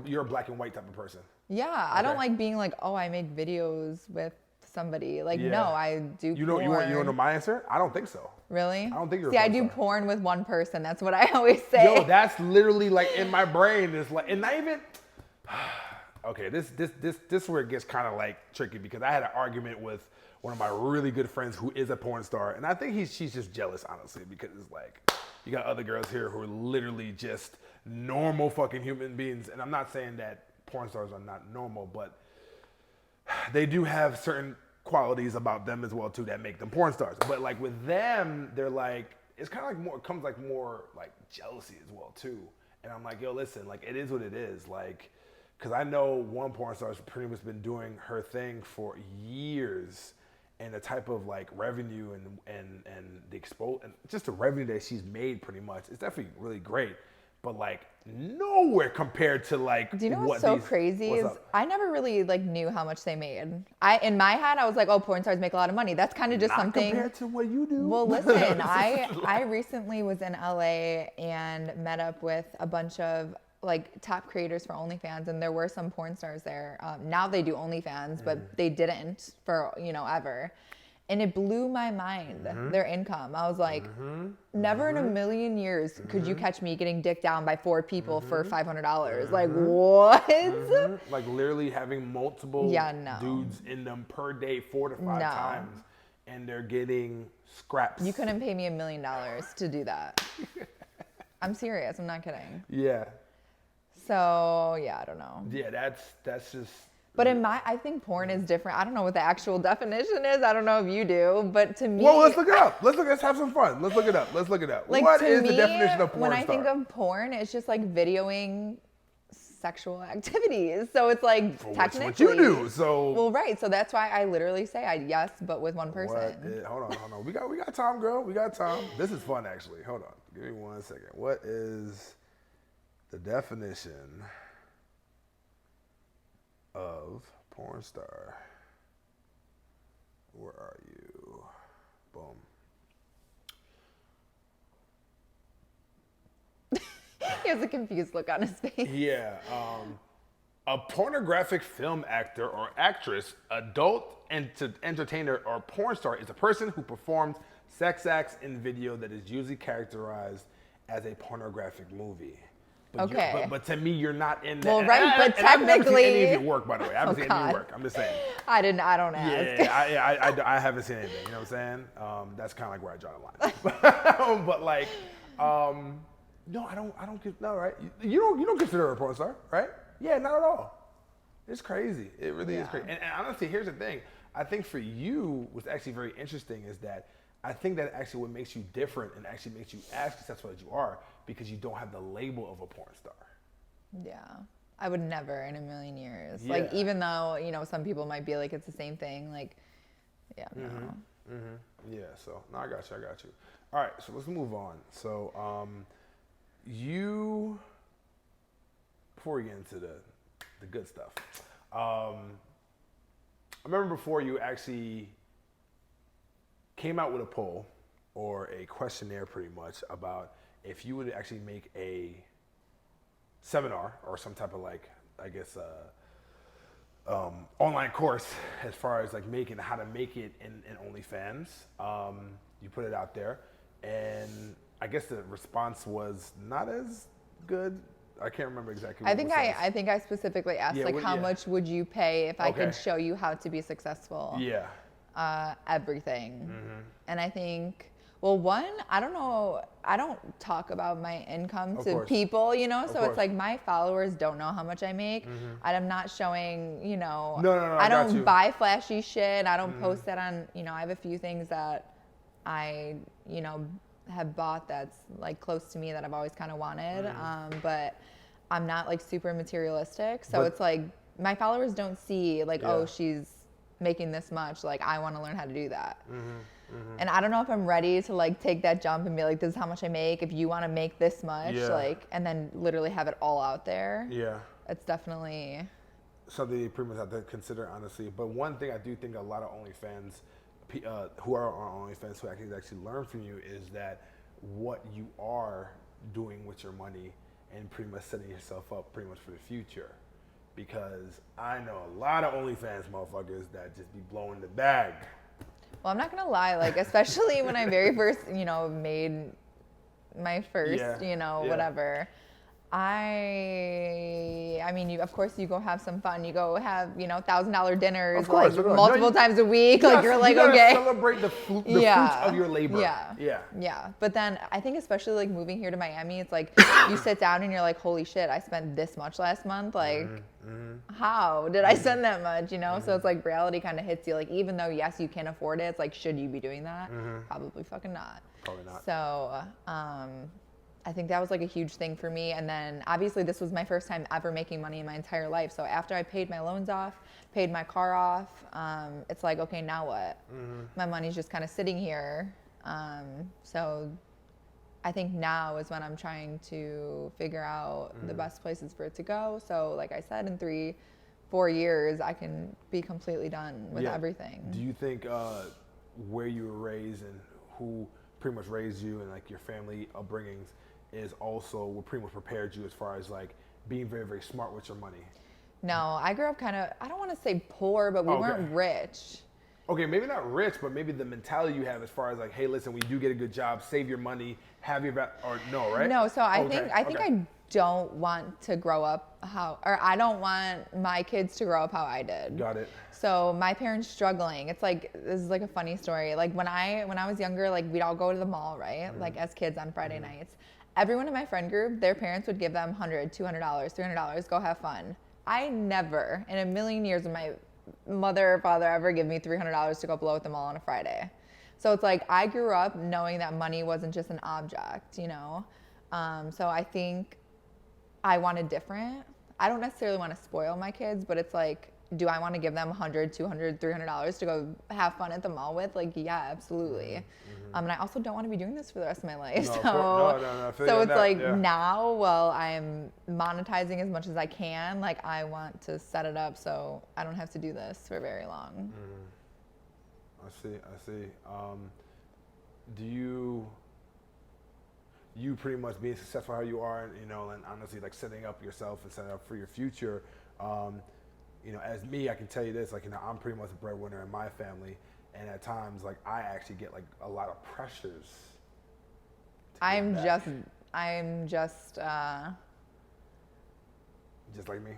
Speaker 2: you're a black and white type of person.
Speaker 1: Yeah, okay. I don't like being like, oh, I make videos with somebody. Like, no, I do porn.
Speaker 2: You want to know my answer? I don't think so.
Speaker 1: Really?
Speaker 2: I don't think you're.
Speaker 1: See, I do porn with one person. That's what I always say.
Speaker 2: Yo, that's literally like in my brain. It's like, and not even. Okay, this is where it gets kind of like tricky because I had an argument with one of my really good friends who is a porn star, and I think she's just jealous, honestly, because it's like you got other girls here who are literally just normal fucking human beings, and I'm not saying that porn stars are not normal, but they do have certain qualities about them as well too that make them porn stars. But like with them, they're like, it's kind of like more, it comes like more like jealousy as well too. And I'm like, yo, listen, like it is what it is. Like, cause I know one porn star has pretty much been doing her thing for years, and the type of like revenue and the and just the revenue that she's made pretty much, it's definitely really great. But like nowhere compared to like.
Speaker 1: Do you know what's so crazy is I never really like knew how much they made. In my head I was like, oh, porn stars make a lot of money. That's kind of just something
Speaker 2: compared to what you do.
Speaker 1: Well, listen, I recently was in LA and met up with a bunch of like top creators for OnlyFans, and there were some porn stars there. Now they do OnlyFans, but they didn't for ever. And it blew my mind, their income. I was like, never in a million years could you catch me getting dicked down by 4 people for $500. Like, what?
Speaker 2: Like literally having multiple dudes in them per day 4 to 5 times. And they're getting scraps.
Speaker 1: You couldn't pay me $1 million to do that. I'm serious, I'm not kidding.
Speaker 2: Yeah.
Speaker 1: So, yeah, I don't know.
Speaker 2: Yeah, that's just...
Speaker 1: But I think porn is different. I don't know what the actual definition is. I don't know if you do, but to me...
Speaker 2: Well, let's look it up. Let's have some fun. Let's look it up.
Speaker 1: Like,
Speaker 2: what is the definition of porn
Speaker 1: when
Speaker 2: star?
Speaker 1: I think of porn, it's just like videoing sexual activities. So it's like technically...
Speaker 2: That's what you do, so...
Speaker 1: Well, right. So that's why I literally say yes, but with one person.
Speaker 2: Hold on. We got time, girl. We got time. This is fun, actually. Hold on. Give me 1 second. What is the definition of porn star? Where are you? Boom.
Speaker 1: He has a confused look on his face.
Speaker 2: Yeah. A pornographic film actor or actress, adult entertainer, or porn star is a person who performs sex acts in video that is usually characterized as a pornographic movie. But
Speaker 1: okay.
Speaker 2: But to me, you're not in that.
Speaker 1: Well, right, but technically...
Speaker 2: I haven't seen any of your work, by the way. I haven't seen any of your work. I'm just saying.
Speaker 1: I don't ask.
Speaker 2: Yeah, I haven't seen anything. You know what I'm saying? That's kind of like where I draw the line. But like, no, I don't. No, right? You don't consider her a porn star, right? Yeah, not at all. It's crazy. It really is crazy. And honestly, here's the thing. I think for you, what's actually very interesting is that I think that actually what makes you different and actually makes you as successful as you are because you don't have the label of a porn star.
Speaker 1: Yeah. I would never in a million years. Yeah. Like, even though, some people might be like, it's the same thing. Like, yeah, no.
Speaker 2: Yeah, so, no, I got you. All right, so let's move on. So, before we get into the good stuff, I remember before you actually came out with a poll or a questionnaire pretty much about if you would actually make a seminar or some type of like, I guess, online course as far as like how to make it in OnlyFans. You put it out there and I guess the response was not as good. I can't remember exactly what
Speaker 1: I think I specifically asked how much would you pay if I could show you how to be successful?
Speaker 2: Yeah.
Speaker 1: Everything. And I think, well, one, I don't know, I don't talk about my income to people, so it's like my followers don't know how much I make. I'm not showing,
Speaker 2: No,
Speaker 1: I don't buy flashy shit. I don't post that on, I have a few things that I, have bought that's like close to me that I've always kind of wanted. But I'm not like super materialistic. So it's like my followers don't see like, oh, she's making this much. Like, I want to learn how to do that. And I don't know if I'm ready to like take that jump and be like, this is how much I make. If you want to make this much, like, and then literally have it all out there. Yeah. It's definitely
Speaker 2: something you pretty much have to consider, honestly. But one thing I do think a lot of OnlyFans who are on OnlyFans who actually learn from you is that what you are doing with your money and pretty much setting yourself up pretty much for the future. Because I know a lot of OnlyFans motherfuckers that just be blowing the bag.
Speaker 1: Well, I'm not gonna lie, like especially when I very first, made my first, whatever. I mean, of course, you go have some fun. You go have, $1,000 dinners
Speaker 2: course,
Speaker 1: like multiple times a week. Like you're like, okay.
Speaker 2: Celebrate the fruits of your labor.
Speaker 1: Yeah. But then I think especially like moving here to Miami, it's like you sit down and you're like, holy shit, I spent this much last month. Like, how did I spend that much? So it's like reality kind of hits you. Like even though yes, you can afford it, it's like, should you be doing that? Probably fucking not.
Speaker 2: Probably not.
Speaker 1: So, I think that was like a huge thing for me. And then obviously this was my first time ever making money in my entire life. So after I paid my loans off, paid my car off, it's like, okay, now what? My money's just kind of sitting here. So I think now is when I'm trying to figure out the best places for it to go. So like I said, in 3-4 years, I can be completely done with everything.
Speaker 2: Do you think where you were raised and who pretty much raised you and like your family upbringings is also what pretty much prepared you as far as like being very, very smart with your money?
Speaker 1: No, I grew up kind of, I don't want to say poor, but we weren't rich.
Speaker 2: Okay, maybe not rich, but maybe the mentality you have as far as like, hey, listen, when you do get a good job, save your money, have your or no, right?
Speaker 1: No, so I think I don't want to grow up I don't want my kids to grow up how I did.
Speaker 2: Got it.
Speaker 1: So my parents struggling. It's like, this is like a funny story. Like when I was younger, like we'd all go to the mall, right? Like as kids on Friday nights. Everyone in my friend group, their parents would give them $100, $200, $300, go have fun. I never in a million years would my mother or father ever give me $300 to go blow at the mall on a Friday. So it's like I grew up knowing that money wasn't just an object, So I think I wanted different. I don't necessarily want to spoil my kids, but it's like, do I want to give them $100, $200, $300 to go have fun at the mall with? Like, yeah, absolutely. And I also don't want to be doing this for the rest of my life.
Speaker 2: No.
Speaker 1: So it's like now, while I'm monetizing as much as I can, like I want to set it up so I don't have to do this for very long.
Speaker 2: I see. Do you pretty much being successful how you are, and honestly, like setting up yourself and setting up for your future, as me, I can tell you this, like, I'm pretty much a breadwinner in my family, and at times, like, I actually get like a lot of pressures.
Speaker 1: I'm just
Speaker 2: like me.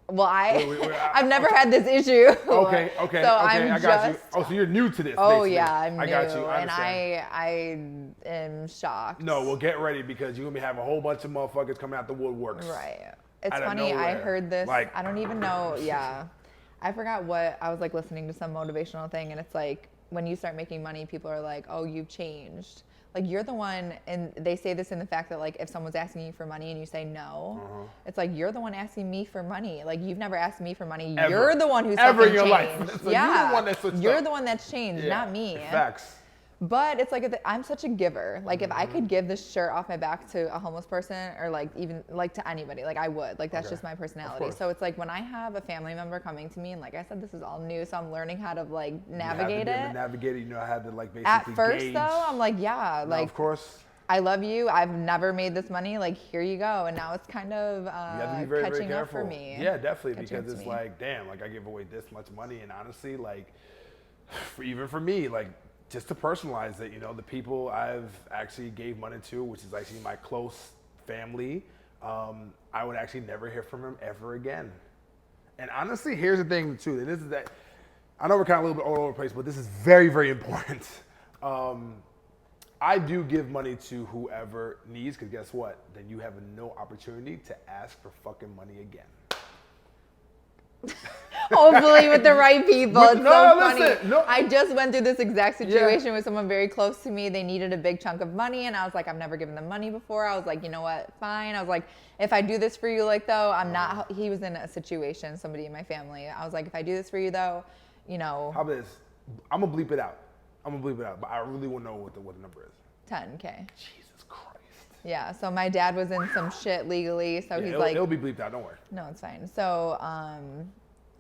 Speaker 1: Well, I've never had this issue.
Speaker 2: Okay.
Speaker 1: So
Speaker 2: I got you. Oh, so you're new to this.
Speaker 1: Oh
Speaker 2: basically.
Speaker 1: Yeah, I'm new.
Speaker 2: I got you.
Speaker 1: And I am shocked.
Speaker 2: No, well, get ready because you're gonna be having a whole bunch of motherfuckers coming out the woodworks.
Speaker 1: Right. It's funny. I heard this. Like, I don't even know. Yeah, I forgot what I was like listening to some motivational thing, and it's like when you start making money, people are like, "Oh, you've changed." Like you're the one, and they say this in the fact that like if someone's asking you for money and you say no, it's like you're the one asking me for money. Like you've never asked me for money.
Speaker 2: Ever.
Speaker 1: You're the one who's
Speaker 2: ever in your
Speaker 1: changed.
Speaker 2: life. So
Speaker 1: yeah,
Speaker 2: you're the one that switched
Speaker 1: You're
Speaker 2: up.
Speaker 1: the one that's changed, not me.
Speaker 2: Facts.
Speaker 1: But it's like I'm such a giver. Like if I could give this shirt off my back to a homeless person or like even like to anybody, like I would. Like that's just my personality. So it's like when I have a family member coming to me, and like I said, this is all new, so I'm learning how to like navigate it.
Speaker 2: Navigate it. I had to like basically
Speaker 1: At first
Speaker 2: gauge.
Speaker 1: though, I'm like, yeah, like
Speaker 2: of course.
Speaker 1: I love you. I've never made this money. Like here you go. And now it's kind of
Speaker 2: you have to be very,
Speaker 1: catching
Speaker 2: very
Speaker 1: up for me.
Speaker 2: Yeah, definitely, because it's like, damn, like I give away this much money, and honestly, like even for me, like. Just to personalize it, the people I've actually gave money to, which is actually my close family, I would actually never hear from them ever again. And honestly, here's the thing too, and this is that, I know we're kind of a little bit all over the place, but this is very, very important. I do give money to whoever needs, because guess what? Then you have no opportunity to ask for fucking money again.
Speaker 1: Hopefully with the right people. It's so funny.
Speaker 2: Listen,
Speaker 1: I just went through this exact situation with someone very close to me. They needed a big chunk of money, and I was like, I've never given them money before. I was like, you know what? Fine. I was like, if I do this for you, like though, I'm not. He was in a situation, somebody in my family. I was like, if I do this for you though,
Speaker 2: How about this? I'm gonna bleep it out. But I really want to know what the number is.
Speaker 1: 10K.
Speaker 2: Jesus Christ.
Speaker 1: Yeah. So my dad was in some shit legally, so he's like,
Speaker 2: it'll be bleeped out. Don't worry.
Speaker 1: No, it's fine. So,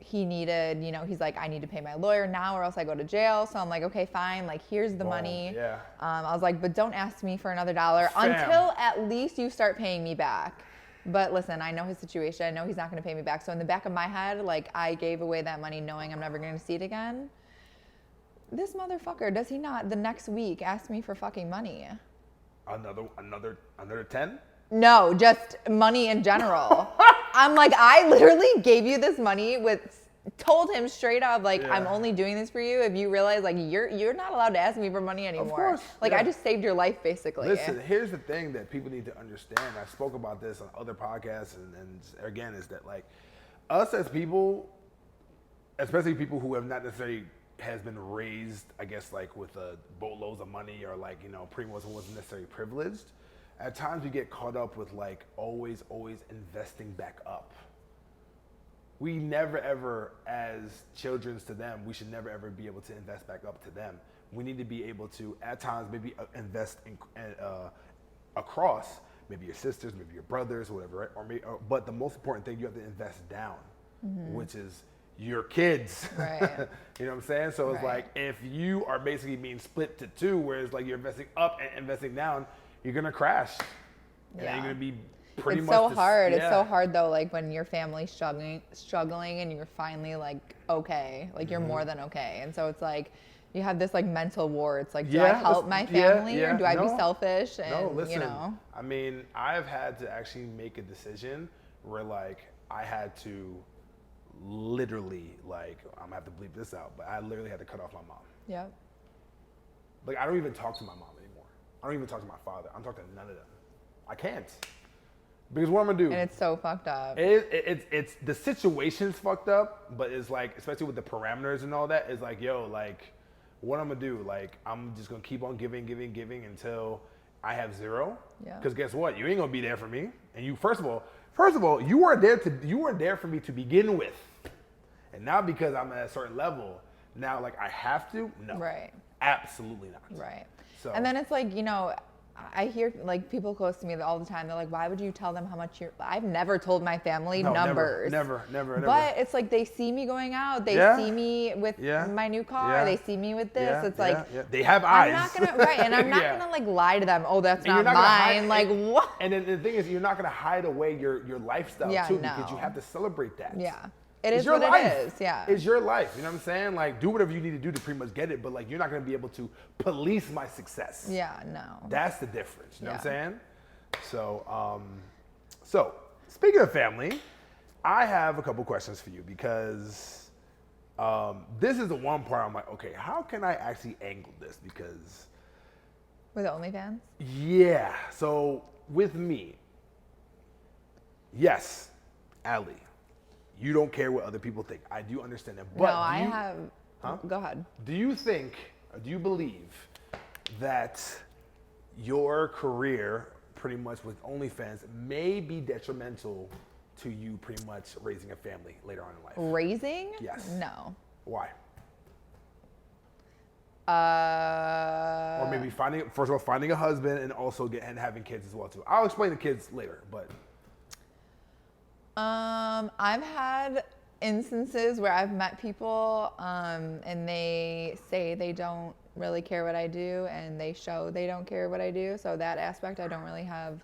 Speaker 1: he needed, he's like, I need to pay my lawyer now or else I go to jail. So I'm like, okay, fine. Like, here's the money.
Speaker 2: Yeah.
Speaker 1: I was like, but don't ask me for another $1 until at least you start paying me back. But listen, I know his situation. I know he's not going to pay me back. So in the back of my head, like, I gave away that money knowing I'm never going to see it again. This motherfucker, does he not the next week ask me for fucking money? Another 10? No, just money in general. I'm like, I literally gave you this money told him straight up, like, I'm only doing this for you if you realize, like, you're not allowed to ask me for money anymore. Of course. Like, I just saved your life, basically.
Speaker 2: Listen, here's the thing that people need to understand. I spoke about this on other podcasts, and again, is that, like, us as people, especially people who have not necessarily has been raised, I guess, like, with boatloads of money or, like, wasn't necessarily privileged. At times we get caught up with, like, always investing back up. We never ever, as children to them, we should never ever be able to invest back up to them. We need to be able to, at times, maybe invest across, maybe your sisters, maybe your brothers, or whatever, right? But the most important thing, you have to invest down, which is your kids.
Speaker 1: Right.
Speaker 2: You know what I'm saying? So it's like, if you are basically being split to two, whereas like you're investing up and investing down, you're gonna crash. And then you're gonna be pretty much
Speaker 1: so hard. It's so hard though, like when your family's struggling and you're finally like okay, like you're more than okay. And so it's like you have this like mental war. It's like, do I help my family or do I be selfish? And
Speaker 2: no, listen, I mean, I've had to actually make a decision where like I had to literally, like, I'm gonna have to bleep this out, but I literally had to cut off my mom.
Speaker 1: Yep.
Speaker 2: Like, I don't even talk to my mom anymore. I don't even talk to my father. I'm talking to none of them. I can't. Because what I'm gonna do?
Speaker 1: And it's so fucked up.
Speaker 2: It's the situation's fucked up, but it's like, especially with the parameters and all that, it's like, yo, like, what I'm gonna do? Like, I'm just gonna keep on giving until I have zero.
Speaker 1: Yeah.
Speaker 2: Because guess what? You ain't gonna be there for me. And you, first of all, you weren't there for me to begin with. And now because I'm at a certain level, now like I have to? No.
Speaker 1: Right.
Speaker 2: Absolutely not.
Speaker 1: Right.
Speaker 2: So,
Speaker 1: and then it's like, I hear like people close to me all the time. They're like, why would you tell them how much I've never told my family numbers.
Speaker 2: Never.
Speaker 1: But it's like they see me going out. They see me with my new car. Yeah. They see me with this. It's like
Speaker 2: they have eyes.
Speaker 1: I'm not gonna and I'm not gonna like lie to them. Oh, that's not mine. Like what?
Speaker 2: And then the thing is, you're not gonna hide away your lifestyle too, because you have to celebrate that.
Speaker 1: Yeah. It is what it is, yeah.
Speaker 2: It's your life, you know what I'm saying? Like, do whatever you need to do to pretty much get it, but like, you're not gonna be able to police my success.
Speaker 1: Yeah, no.
Speaker 2: That's the difference, you know what I'm saying? So, speaking of family, I have a couple questions for you because this is the one part I'm like, okay, how can I actually angle this? Because...
Speaker 1: With OnlyFans?
Speaker 2: Yeah, so with me, yes, Allie. You don't care what other people think. I do understand that. But
Speaker 1: Go ahead.
Speaker 2: Do you think, or do you believe that your career, pretty much with OnlyFans, may be detrimental to you pretty much raising a family later on in life?
Speaker 1: Raising?
Speaker 2: Yes.
Speaker 1: No.
Speaker 2: Why? Or maybe finding a husband and also having kids as well too. I'll explain the kids later, but...
Speaker 1: I've had instances where I've met people, and they say they don't really care what I do, and they show they don't care what I do. So that aspect, I don't really have,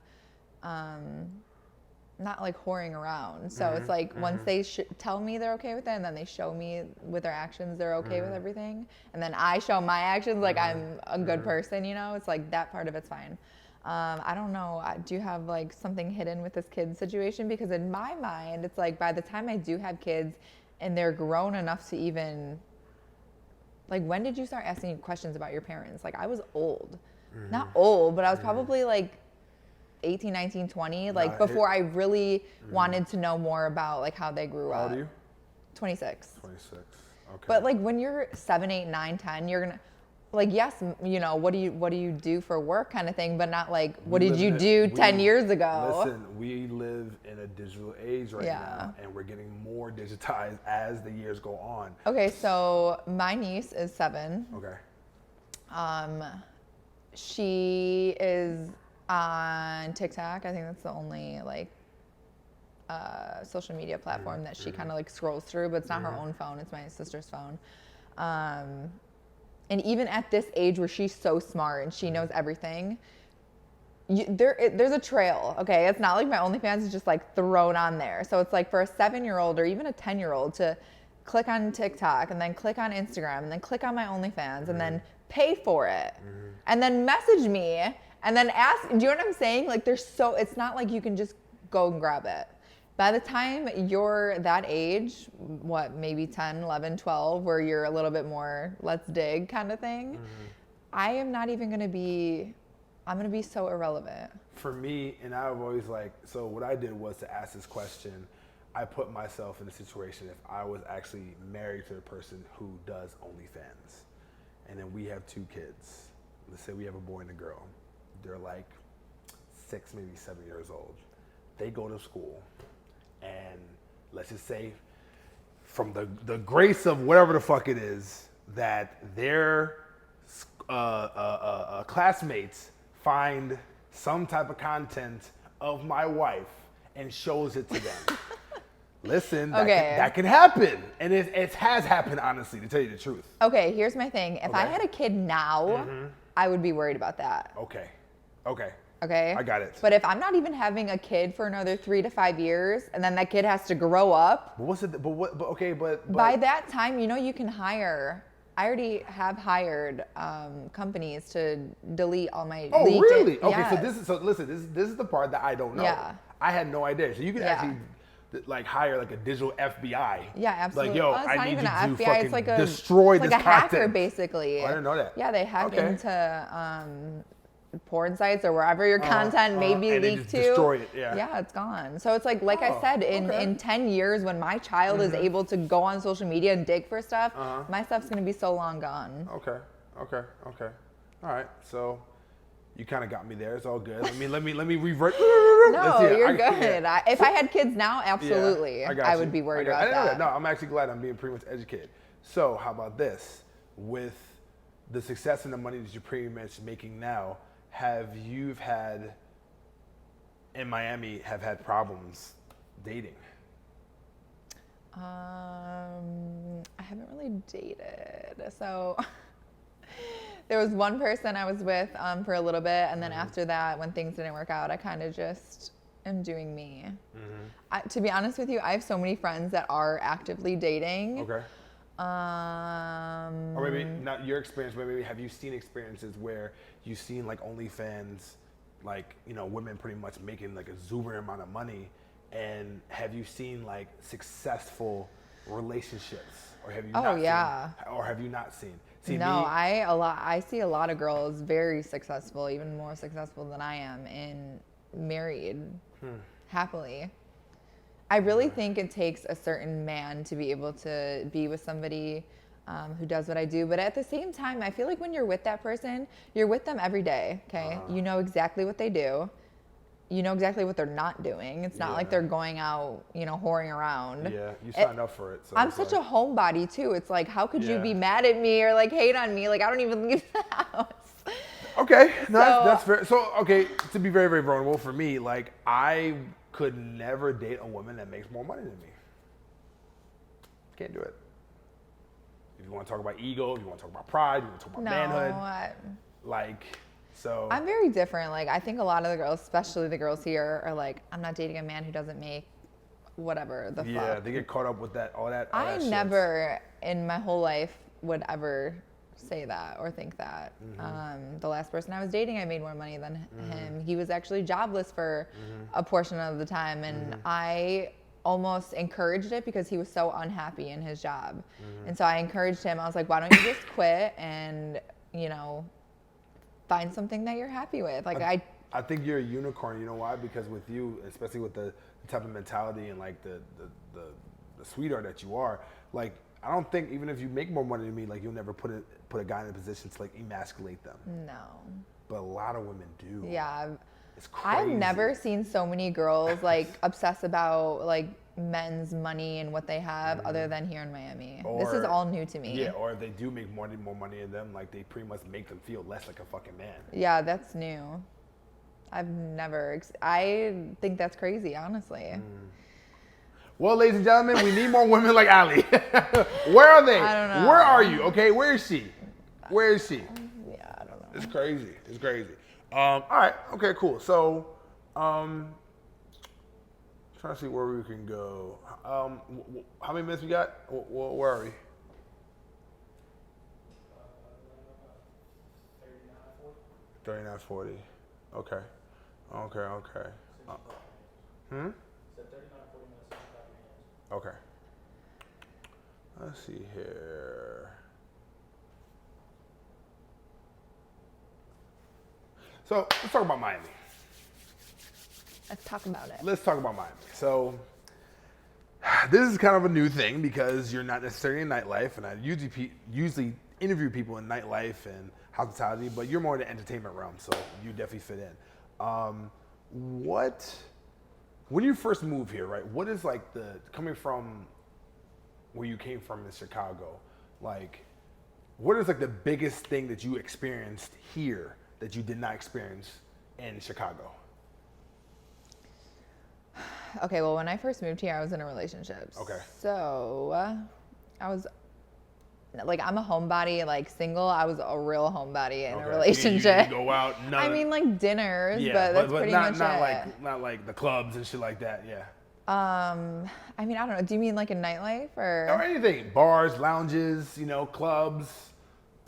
Speaker 1: not like whoring around. So it's like once they tell me they're okay with it, and then they show me with their actions they're okay with everything, and then I show my actions like I'm a good person. It's like that part of it's fine. I don't know. Do you have like something hidden with this kid situation? Because in my mind, it's like by the time I do have kids and they're grown enough to even, like, when did you start asking questions about your parents? Like, I was old. Not old, but I was probably like 18, 19, 20, like before I really wanted to know more about like how they grew up.
Speaker 2: How old are you?
Speaker 1: 26.
Speaker 2: 26. Okay.
Speaker 1: But like when you're 7, 8, 9, 10, you're gonna, like, yes, what do you do for work kind of thing, but not like, what did you do 10 years ago?
Speaker 2: Listen, we live in a digital age right now, and we're getting more digitized as the years go on.
Speaker 1: Okay, so my niece is 7.
Speaker 2: Okay.
Speaker 1: She is on TikTok. I think that's the only like social media platform that she kind of like scrolls through, but it's not her own phone. It's my sister's phone. And even at this age where she's so smart and she knows everything, there's a trail, okay? It's not like my OnlyFans is just like thrown on there. So it's like for a 7-year-old or even a 10-year-old to click on TikTok and then click on Instagram and then click on my OnlyFans and then pay for it and then message me and then ask, do you know what I'm saying? Like it's not like you can just go and grab it. By the time you're that age, maybe 10, 11, 12, where you're a little bit more, let's dig kind of thing, I am not even going to be, I'm going to be so irrelevant.
Speaker 2: For me, and I've always so what I did was to ask this question. I put myself in a situation if I was actually married to a person who does OnlyFans, and then we have 2 kids. Let's say we have a boy and a girl. They're like 6, maybe 7 years old. They go to school. And let's just say from the grace of whatever the fuck it is that their classmates find some type of content of my wife and shows it to them. Listen, that can happen. And it has happened, honestly, to tell you the truth.
Speaker 1: Okay, here's my thing. If I had a kid now, I would be worried about that. Okay. I
Speaker 2: got it.
Speaker 1: But if I'm not even having a kid for another 3 to 5 years, and then that kid has to grow up.
Speaker 2: By
Speaker 1: that time, you can hire. I already have hired companies to delete all my.
Speaker 2: Oh,
Speaker 1: leaked
Speaker 2: really?
Speaker 1: It.
Speaker 2: Okay,
Speaker 1: Yes.
Speaker 2: so listen. This is the part that I don't know.
Speaker 1: Yeah.
Speaker 2: I had no idea. So you could actually hire like a digital FBI.
Speaker 1: Yeah, absolutely.
Speaker 2: Like, yo,
Speaker 1: it's
Speaker 2: I
Speaker 1: not
Speaker 2: need
Speaker 1: even
Speaker 2: you
Speaker 1: an
Speaker 2: to
Speaker 1: FBI.
Speaker 2: fucking
Speaker 1: It's like
Speaker 2: destroy this
Speaker 1: like a
Speaker 2: content.
Speaker 1: hacker, basically.
Speaker 2: Oh, I didn't know that.
Speaker 1: Yeah, they hack into porn sites or wherever your content may be leaked to.
Speaker 2: Destroy it.
Speaker 1: Yeah, it's gone. So it's like I said, in 10 years, when my child is able to go on social media and dig for stuff, my stuff's gonna be so long gone.
Speaker 2: Okay. All right. So you kind of got me there. It's all good. Let me revert.
Speaker 1: No, you're good. If I had kids now, absolutely, I would be worried about that.
Speaker 2: No, I'm actually glad I'm being pretty much educated. So how about this? With the success and the money that you're pretty much making now, have you had in Miami had problems dating?
Speaker 1: I haven't really dated. So there was one person I was with for a little bit, and then after that, when things didn't work out, I kind of just am doing me. To be honest with you, I have so many friends that are actively dating.
Speaker 2: Okay. Or maybe not your experience, but maybe have you seen experiences where you've seen like OnlyFans, like, women pretty much making like a exuberant amount of money, and have you seen like successful relationships, or have you have you not seen?
Speaker 1: I see a lot of girls very successful, even more successful than I am, and married happily. I really think it takes a certain man to be able to be with somebody who does what I do. But at the same time, I feel like when you're with that person, you're with them every day, okay? You know exactly what they do. You know exactly what they're not doing. It's not like they're going out, whoring around.
Speaker 2: Yeah, you signed up for it. So
Speaker 1: I'm such a homebody, too. It's like, how could you be mad at me or, like, hate on me? Like, I don't even leave the house.
Speaker 2: Okay, that's fair. So, okay, to be very, very vulnerable for me, like, I could never date a woman that makes more money than me. Can't do it. If you want to talk about ego, if you want to talk about pride, you want to talk about manhood, so.
Speaker 1: I'm very different. Like, I think a lot of the girls, especially the girls here, are like, I'm not dating a man who doesn't make whatever the fuck.
Speaker 2: Yeah, they get caught up with all that shit.
Speaker 1: Never in my whole life would ever say that or think that. The last person I was dating, I made more money than him. He was actually jobless for a portion of the time, and I almost encouraged it because he was so unhappy in his job. And so I encouraged him. I was like, why don't you just quit and, find something that you're happy with? Like,
Speaker 2: I think you're a unicorn. You know why? Because with you, especially with the type of mentality and like the sweetheart that you are, like, I don't think even if you make more money than me, like, you'll never put a guy in a position to like emasculate them.
Speaker 1: No.
Speaker 2: But a lot of women do.
Speaker 1: Yeah.
Speaker 2: It's crazy.
Speaker 1: I've never seen so many girls like obsess about like men's money and what they have other than here in Miami. This is all new to me.
Speaker 2: Yeah, or if they do make more money than them, like, they pretty much make them feel less like a fucking man.
Speaker 1: Yeah, that's new. I think that's crazy, honestly.
Speaker 2: Well, ladies and gentlemen, we need more women like Ali. Where are they?
Speaker 1: I don't know.
Speaker 2: Where are you? Okay, where is she? Where is she?
Speaker 1: Yeah, I don't know.
Speaker 2: It's crazy. It's crazy. All right. Okay. Cool. So, trying to see where we can go. How many minutes we got? Where are we? 39:40. Okay. Okay. Okay. Let's see here. So let's talk about Miami.
Speaker 1: Let's talk about it.
Speaker 2: Let's talk about Miami. So this is kind of a new thing because you're not necessarily in nightlife, and I usually interview people in nightlife and hospitality, but you're more in the entertainment realm, so you definitely fit in. When you first move here, right? What is like coming from where you came from in Chicago, like what is like the biggest thing that you experienced here that you did not experience in Chicago?
Speaker 1: Okay, well, when I first moved here, I was in a relationship.
Speaker 2: Okay.
Speaker 1: So I was like, I'm a homebody, like single. I was a real homebody in a relationship.
Speaker 2: You go out.
Speaker 1: I mean, like dinners, but that's pretty much it.
Speaker 2: Not like the clubs and shit like that. Yeah.
Speaker 1: I mean, I don't know. Do you mean like in nightlife
Speaker 2: or anything? Bars, lounges, clubs,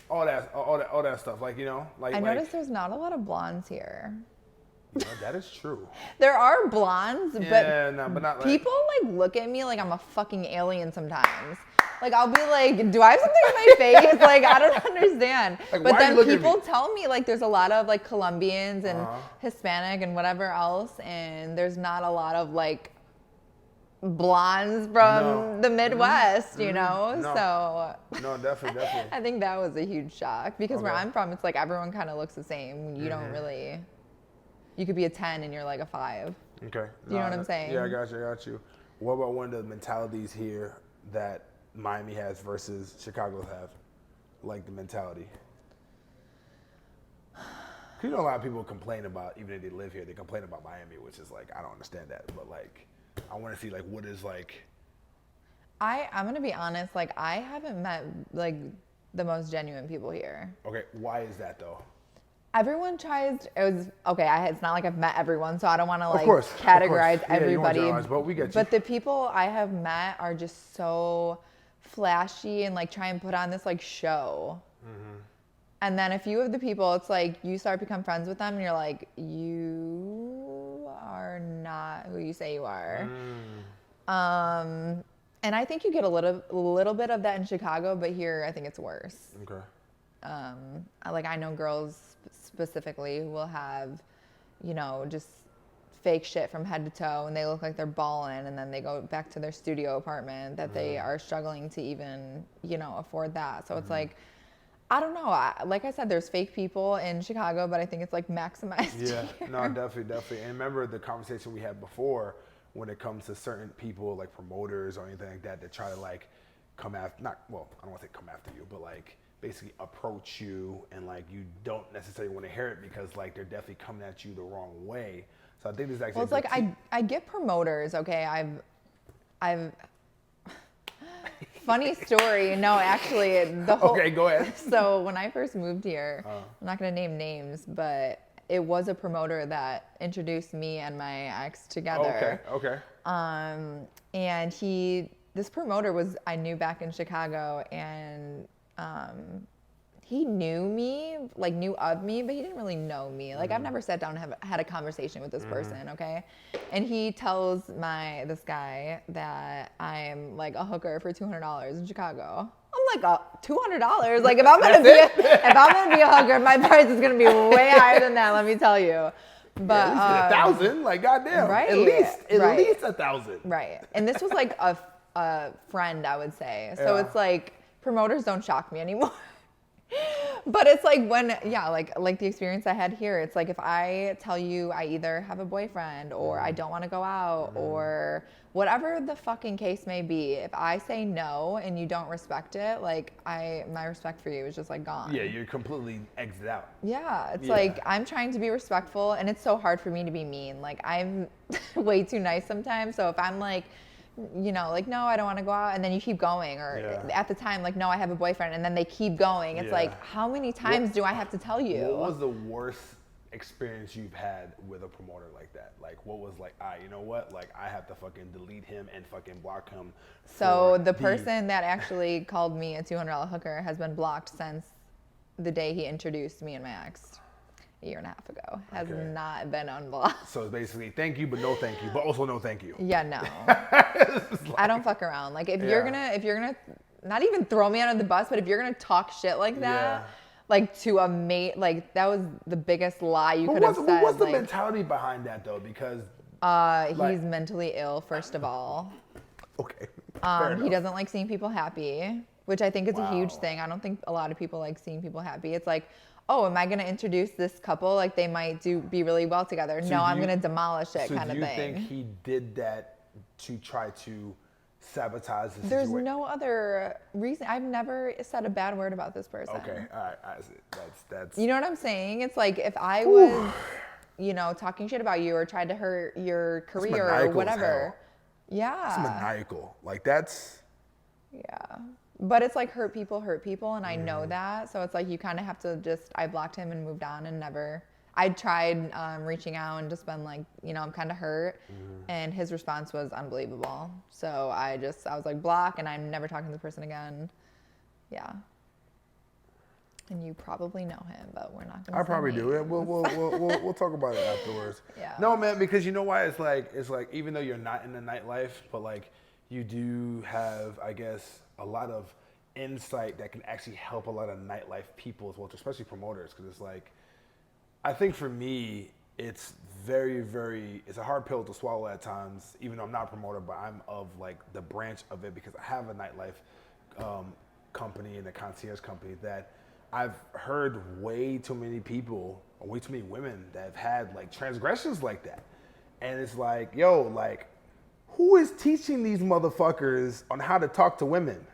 Speaker 2: all that stuff. Like
Speaker 1: I noticed there's not a lot of blondes here.
Speaker 2: That is true.
Speaker 1: There are blondes,
Speaker 2: but not like...
Speaker 1: People like look at me like I'm a fucking alien sometimes. Like I'll be like, do I have something on my face? Like I don't understand.
Speaker 2: Like,
Speaker 1: but then people tell me like there's a lot of like Colombians and Hispanic and whatever else, and there's not a lot of like blondes from the Midwest, you know?
Speaker 2: No.
Speaker 1: So
Speaker 2: no, definitely.
Speaker 1: I think that was a huge shock because where I'm from, it's like everyone kind of looks the same. You don't really. You could be a 10 and you're like a 5.
Speaker 2: Okay.
Speaker 1: Do you know what I'm saying?
Speaker 2: Yeah, I got you. What about one of the mentalities here that Miami has versus Chicago have? Like the mentality. You know, a lot of people complain about, even if they live here, they complain about Miami, which is like, I don't understand that. But like, I want to see like, what is like.
Speaker 1: I'm going to be honest, like I haven't met like the most genuine people here.
Speaker 2: Okay. Why is that though?
Speaker 1: Everyone tries. It's not like I've met everyone, so I don't want to like categorize everybody.
Speaker 2: But we get you.
Speaker 1: But the people I have met are just so flashy and like try and put on this like show. Mm-hmm. And then a few of the people, it's like you start to become friends with them, and you're like, you are not who you say you are. And I think you get a little bit of that in Chicago, but here I think it's worse.
Speaker 2: Okay.
Speaker 1: I know girls specifically who will have, just fake shit from head to toe, and they look like they're balling, and then they go back to their studio apartment that they are struggling to even, afford that. So it's like, I don't know. Like I said, there's fake people in Chicago, but I think it's like maximized.
Speaker 2: Yeah,
Speaker 1: here.
Speaker 2: no, definitely. And remember the conversation we had before when it comes to certain people, like promoters or anything like that try to like come after, I don't want to say come after you, but like basically approach you, and like you don't necessarily want to hear it because like they're definitely coming at you the wrong way. So I think this actually.
Speaker 1: Well, it's like I get promoters. Okay, I've funny story. No, actually, the whole.
Speaker 2: Okay, go ahead.
Speaker 1: So when I first moved here, I'm not gonna name names, but it was a promoter that introduced me and my ex together.
Speaker 2: Okay.
Speaker 1: And this promoter I knew back in Chicago, and he knew me, like knew of me, but he didn't really know me. Like I've never sat down and had a conversation with this person, okay? And he tells this guy that I'm like a hooker for $200 in Chicago. I'm like, $200? Like if I'm gonna be a hooker, my price is gonna be way higher than that. Let me tell you. But
Speaker 2: at least 1,000, like goddamn,
Speaker 1: right?
Speaker 2: At least 1,000,
Speaker 1: right? And this was like a friend, I would say. So it's like promoters don't shock me anymore. But it's like like the experience I had here, it's like if I tell you I either have a boyfriend or I don't want to go out or whatever the fucking case may be, if I say no and you don't respect it, like my respect for you is just like gone.
Speaker 2: Yeah, you're completely exited out.
Speaker 1: Yeah, it's like I'm trying to be respectful, and it's so hard for me to be mean. Like I'm way too nice sometimes, so if I'm like you know, like, no, I don't want to go out. And then you keep going. Or at the time, like, no, I have a boyfriend. And then they keep going. It's like, how many times do I have to tell you?
Speaker 2: What was the worst experience you've had with a promoter like that? Like, what was like, you know what? Like, I have to fucking delete him and fucking block him.
Speaker 1: So the person that actually called me a $200 hooker has been blocked since the day he introduced me and my ex. A year and a half ago, has not been unblocked.
Speaker 2: So it's basically thank you, but no thank you, but also no thank you.
Speaker 1: Yeah, no. I don't fuck around. Like if you're gonna not even throw me under the bus, but if you're gonna talk shit like that, like to a mate, like that was the biggest lie you could have said.
Speaker 2: What's the mentality behind that though? Because
Speaker 1: he's mentally ill, first of all.
Speaker 2: Okay.
Speaker 1: He doesn't like seeing people happy, which I think is a huge thing. I don't think a lot of people like seeing people happy. It's like, oh, am I going to introduce this couple? Like they might be really well together. So I'm going to demolish it kind of thing.
Speaker 2: So do you think he did that to try to sabotage the situation?
Speaker 1: There's no other reason. I've never said a bad word about this person.
Speaker 2: Okay, all right. That's.
Speaker 1: You know what I'm saying? It's like if I was, you know, talking shit about you or tried to hurt your career or whatever. Yeah.
Speaker 2: It's maniacal. Like that's.
Speaker 1: Yeah. But it's like hurt people, and I know that. So it's like you kind of have to I blocked him and moved on and never. I tried reaching out and just been like, you know, I'm kind of hurt. And his response was unbelievable. So I was like, block, and I'm never talking to the person again. Yeah. And you probably know him, but we're not going to.
Speaker 2: I probably do it. We'll talk about it afterwards.
Speaker 1: Yeah.
Speaker 2: No, man, because you know why? It's like even though you're not in the nightlife, but like you do have, I guess, a lot of insight that can actually help a lot of nightlife people as well, especially promoters. Because it's like, I think for me, it's very, very, it's a hard pill to swallow at times, even though I'm not a promoter, but I'm of like the branch of it because I have a nightlife company and a concierge company that I've heard way too many people, or way too many women that have had like transgressions like that. And it's like, yo, like, who is teaching these motherfuckers on how to talk to women?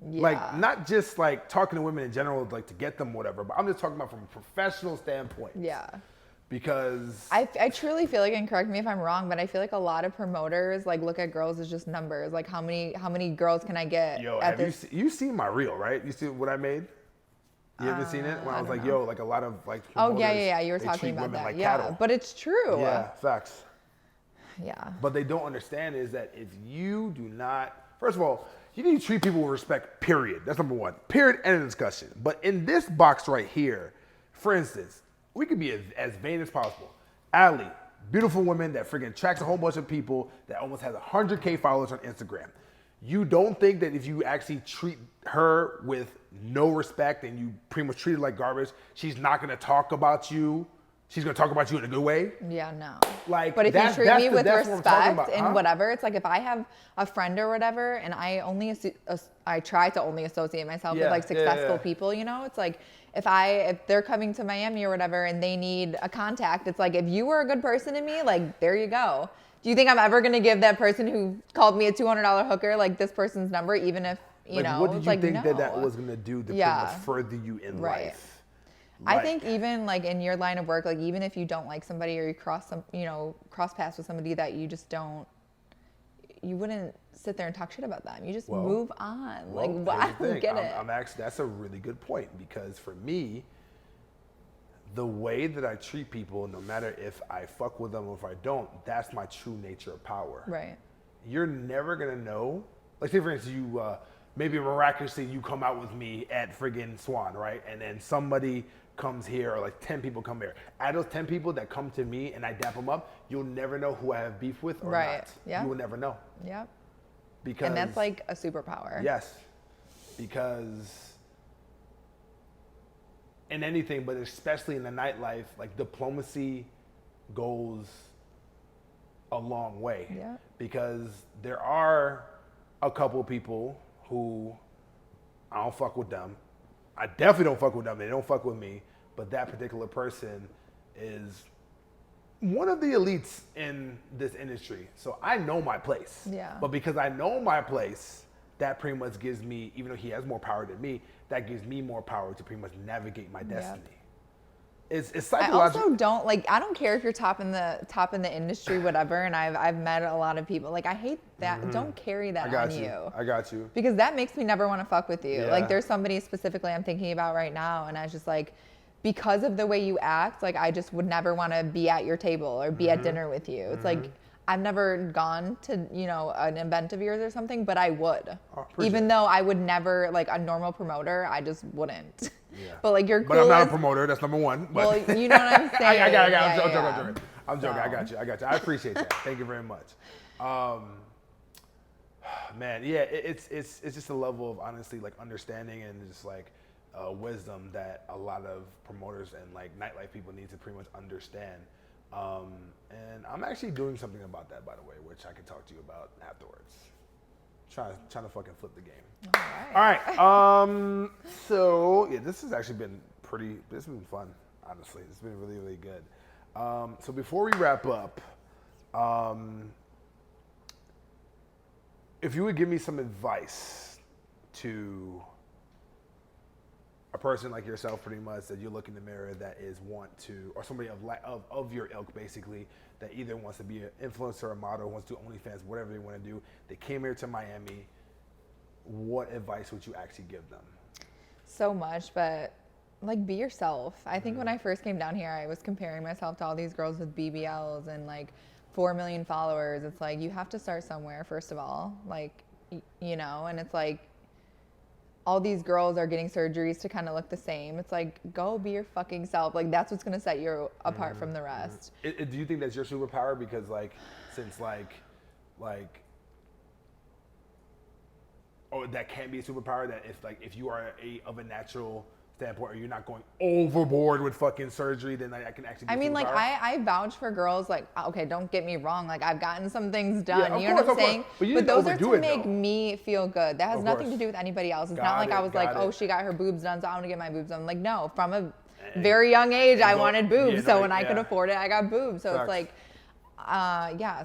Speaker 2: Yeah. Like, not just like talking to women in general, like to get them whatever, but I'm just talking about from a professional standpoint.
Speaker 1: Yeah.
Speaker 2: Because
Speaker 1: I truly feel like, and correct me if I'm wrong, but I feel like a lot of promoters like look at girls as just numbers. Like how many girls can I get?
Speaker 2: Yo, have you seen my reel, right? You see what I made? You ever seen it? When I was like, yo, like a lot of like promoters,
Speaker 1: yeah. You were talking about that.
Speaker 2: Like
Speaker 1: yeah,
Speaker 2: cattle.
Speaker 1: But it's true.
Speaker 2: Yeah, facts.
Speaker 1: Yeah.
Speaker 2: But they don't understand is that if you do not, first of all, you need to treat people with respect, period. That's number one. Period, end of discussion. But in this box right here, for instance, we could be as vain as possible. Ally, beautiful woman that freaking tracks a whole bunch of people that almost has 100K followers on Instagram. You don't think that if you actually treat her with no respect and you pretty much treat her like garbage, she's not going to talk about you? She's going to talk about you in a good way?
Speaker 1: Yeah, no.
Speaker 2: Like,
Speaker 1: but if you treat me with respect and whatever, it's like if I have a friend or whatever and I try to only associate myself with like successful people, you know, it's like if they're coming to Miami or whatever and they need a contact, it's like if you were a good person to me, like there you go. Do you think I'm ever going to give that person who called me a $200 hooker like this person's number, even if, you know,
Speaker 2: what did you think
Speaker 1: no.
Speaker 2: that was going to do to pretty much further you in life?
Speaker 1: I think even like in your line of work, like even if you don't like somebody or you cross paths with somebody that you just don't, you wouldn't sit there and talk shit about them. You just move on. Like, I don't get it.
Speaker 2: I'm actually, that's a really good point because for me, the way that I treat people, no matter if I fuck with them or if I don't, that's my true nature of power.
Speaker 1: Right.
Speaker 2: You're never gonna know. Like say for instance, you maybe miraculously you come out with me at friggin' Swan, right? And then somebody comes here or like 10 people come here. Out of those 10 people that come to me and I dap them up, you'll never know who I have beef with or not.
Speaker 1: Yeah.
Speaker 2: You will never know.
Speaker 1: Yeah.
Speaker 2: Because,
Speaker 1: and that's like a superpower.
Speaker 2: Yes. Because in anything, but especially in the nightlife, like diplomacy goes a long way.
Speaker 1: Yeah.
Speaker 2: Because there are a couple of people who I don't fuck with them. I definitely don't fuck with them. They don't fuck with me. But that particular person is one of the elites in this industry. So I know my place.
Speaker 1: Yeah.
Speaker 2: But because I know my place, that pretty much gives me, even though he has more power than me, that gives me more power to pretty much navigate my destiny. it's
Speaker 1: I
Speaker 2: psychological.
Speaker 1: also don't like. I don't care if you're top in the industry, whatever. And I've met a lot of people. Like I hate that. Don't carry that on you.
Speaker 2: I got you.
Speaker 1: Because that makes me never want to fuck with you.
Speaker 2: Yeah.
Speaker 1: Like there's somebody specifically I'm thinking about right now, and I was just like, because of the way you act, like I just would never want to be at your table or be at dinner with you. It's like I've never gone to, an event of yours or something, but I would. Even though I would never, like a normal promoter, I just wouldn't.
Speaker 2: Yeah.
Speaker 1: But like you're cool.
Speaker 2: But I'm not a promoter. That's number one. But
Speaker 1: well, you know what I'm saying.
Speaker 2: I got.
Speaker 1: Yeah,
Speaker 2: I'm joking. I got you. I appreciate that. Thank you very much. Man, yeah, it's just a level of honestly like understanding and just like wisdom that a lot of promoters and like nightlife people need to pretty much understand. And I'm actually doing something about that, by the way, which I can talk to you about afterwards. Trying to fucking flip the game. All right. So yeah, this has actually been this has been fun, honestly. It's been really, really good. So before we wrap up, if you would give me some advice to a person like yourself, pretty much, that you look in the mirror that is or somebody of your ilk, basically, that either wants to be an influencer, a model, wants to do OnlyFans, whatever they want to do. They came here to Miami. What advice would you actually give them?
Speaker 1: So much, but like be yourself. I think when I first came down here, I was comparing myself to all these girls with BBLs and like 4 million followers. It's like you have to start somewhere, first of all. Like, and it's like all these girls are getting surgeries to kind of look the same. It's like, go be your fucking self. Like, that's what's going to set you apart from the rest.
Speaker 2: Do you think that's your superpower? Because, like, since, that can be a superpower, that if you are of a natural standpoint, or you're not going overboard with fucking surgery, then I can actually be a superpower?
Speaker 1: I vouch for girls, like, okay, don't get me wrong, like, I've gotten some things done,
Speaker 2: Yeah,
Speaker 1: you know what I'm saying?
Speaker 2: But
Speaker 1: those are to make me feel good. That has nothing to do with anybody else. It's not like I was like, oh, she got her boobs done, so I want to get my boobs done. Like, no, from a very young age, I wanted boobs, so when I could afford it, I got boobs. So it's like,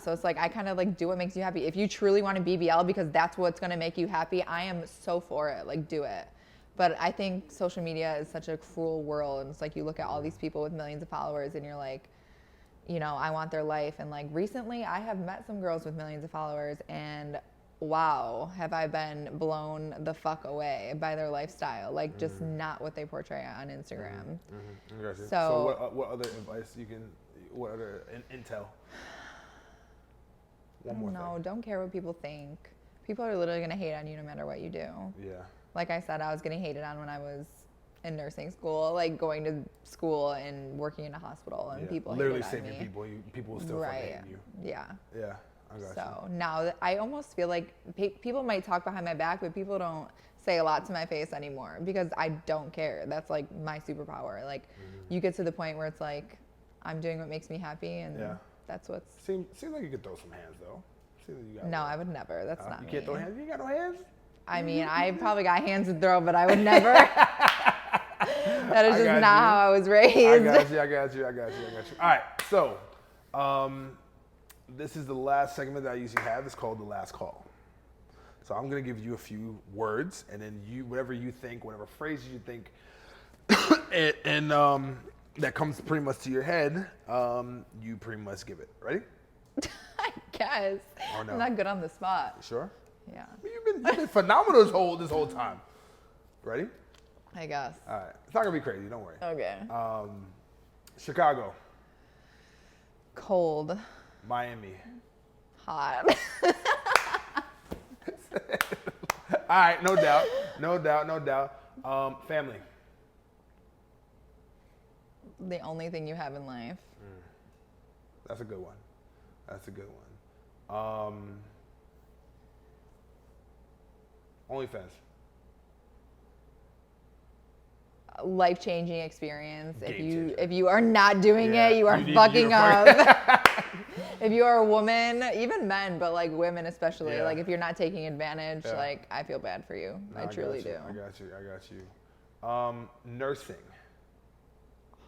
Speaker 1: so it's like I kind of like do what makes you happy. If you truly want a BBL because that's what's going to make you happy, I am so for it. Like, do it. But I think social media is such a cruel world. And it's like you look at all these people with millions of followers and you're like, I want their life. And like recently I have met some girls with millions of followers and wow, have I been blown the fuck away by their lifestyle. Like just not what they portray on Instagram.
Speaker 2: So what other advice what other intel? One more thing.
Speaker 1: Don't care what people think. People are literally going to hate on you no matter what you do.
Speaker 2: Yeah.
Speaker 1: Like I said, I was getting hated on when I was in nursing school, like going to school and working in a hospital, and people
Speaker 2: literally
Speaker 1: hated on me.
Speaker 2: People. People still fucking hate you.
Speaker 1: Yeah.
Speaker 2: Yeah, I got you.
Speaker 1: So now I almost feel like people might talk behind my back, but people don't say a lot to my face anymore because I don't care. That's like my superpower. Like you get to the point where it's like I'm doing what makes me happy, and that's what's.
Speaker 2: Seems like you could throw some hands though.
Speaker 1: No, I would never. That's not me.
Speaker 2: You can't throw hands. You got no hands.
Speaker 1: I mean, I probably got hands to throw, but I would never. That is just not how I was raised.
Speaker 2: I got you. All right, so this is the last segment that I usually have. It's called the last call. So I'm gonna give you a few words, and then whatever you think, whatever phrases you think, and that comes pretty much to your head, you pretty much give it. Ready?
Speaker 1: I guess.
Speaker 2: Or no?
Speaker 1: I'm not good on the spot.
Speaker 2: You sure?
Speaker 1: Yeah.
Speaker 2: You've been phenomenal this whole time. Ready?
Speaker 1: I guess.
Speaker 2: All right. It's not gonna be crazy. Don't worry.
Speaker 1: Okay.
Speaker 2: Chicago.
Speaker 1: Cold.
Speaker 2: Miami.
Speaker 1: Hot.
Speaker 2: All right. No doubt. Family.
Speaker 1: The only thing you have in life.
Speaker 2: That's a good one. OnlyFans.
Speaker 1: Life-changing experience.
Speaker 2: Game
Speaker 1: if you are not doing it, you are fucking up. If you are a woman, even men, but like women especially, like if you're not taking advantage, like I feel bad for you. No, I truly do.
Speaker 2: I got you. Nursing.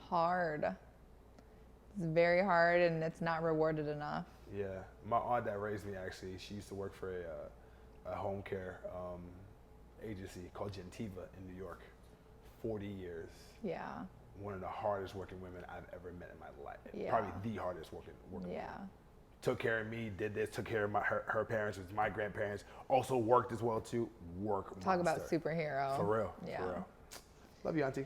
Speaker 1: Hard. It's very hard and it's not rewarded enough.
Speaker 2: Yeah, my aunt that raised me actually, she used to work for a home care agency called Gentiva in New York. 40 years.
Speaker 1: Yeah.
Speaker 2: one of the hardest working women I've ever met in my life.
Speaker 1: Yeah.
Speaker 2: Probably the hardest working woman.
Speaker 1: Yeah.
Speaker 2: Took care of me, did this, took care of her parents, which is my grandparents. Also worked as well too.
Speaker 1: Talk about superhero.
Speaker 2: For real.
Speaker 1: Yeah.
Speaker 2: For real. Love you, auntie.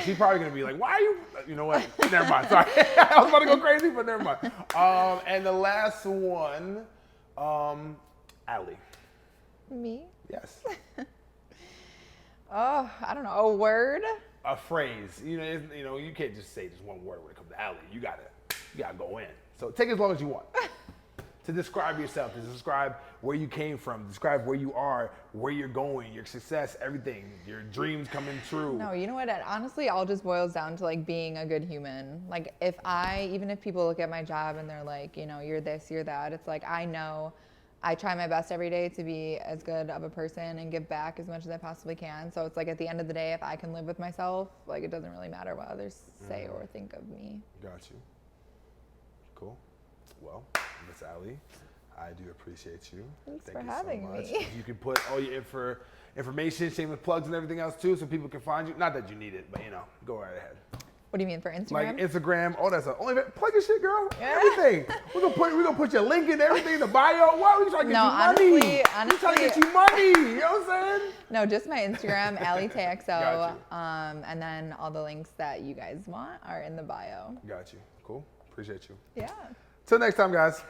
Speaker 2: She's probably gonna be like, "Why are you?" You know what? Never mind. Sorry, I was about to go crazy, but never mind. And the last one, Allie.
Speaker 1: Me?
Speaker 2: Yes.
Speaker 1: Oh, I don't know. A word?
Speaker 2: A phrase. You know, you can't just say just one word when it comes to Allie. You gotta go in. So take as long as you want to describe yourself, to describe where you came from, describe where you are, where you're going, your success, everything, your dreams coming true.
Speaker 1: No, you know what? It honestly all just boils down to like being a good human. Like even if people look at my job and they're like, you know, you're this, you're that, it's like I know I try my best every day to be as good of a person and give back as much as I possibly can. So it's like at the end of the day, if I can live with myself, like it doesn't really matter what others say or think of me.
Speaker 2: Got you. Cool. Well, Miss Allie, I do appreciate you.
Speaker 1: Thanks
Speaker 2: Thank
Speaker 1: for
Speaker 2: you
Speaker 1: having
Speaker 2: so much.
Speaker 1: me.
Speaker 2: You can put all your information, shameless plugs and everything else too, so people can find you. Not that you need it, but you know, go right ahead.
Speaker 1: What do you mean for Instagram?
Speaker 2: Like Instagram, all that stuff. OnlyFans, plug your shit, girl. Everything. We're gonna put your link in everything in the bio. Why are we trying to get you money?
Speaker 1: Honestly,
Speaker 2: we trying to get you money. You know what I'm saying?
Speaker 1: No, just my Instagram, Alytay
Speaker 2: Got
Speaker 1: and then all the links that you guys want are in the bio.
Speaker 2: Got you. Cool. Appreciate you.
Speaker 1: Yeah.
Speaker 2: Till next time, guys.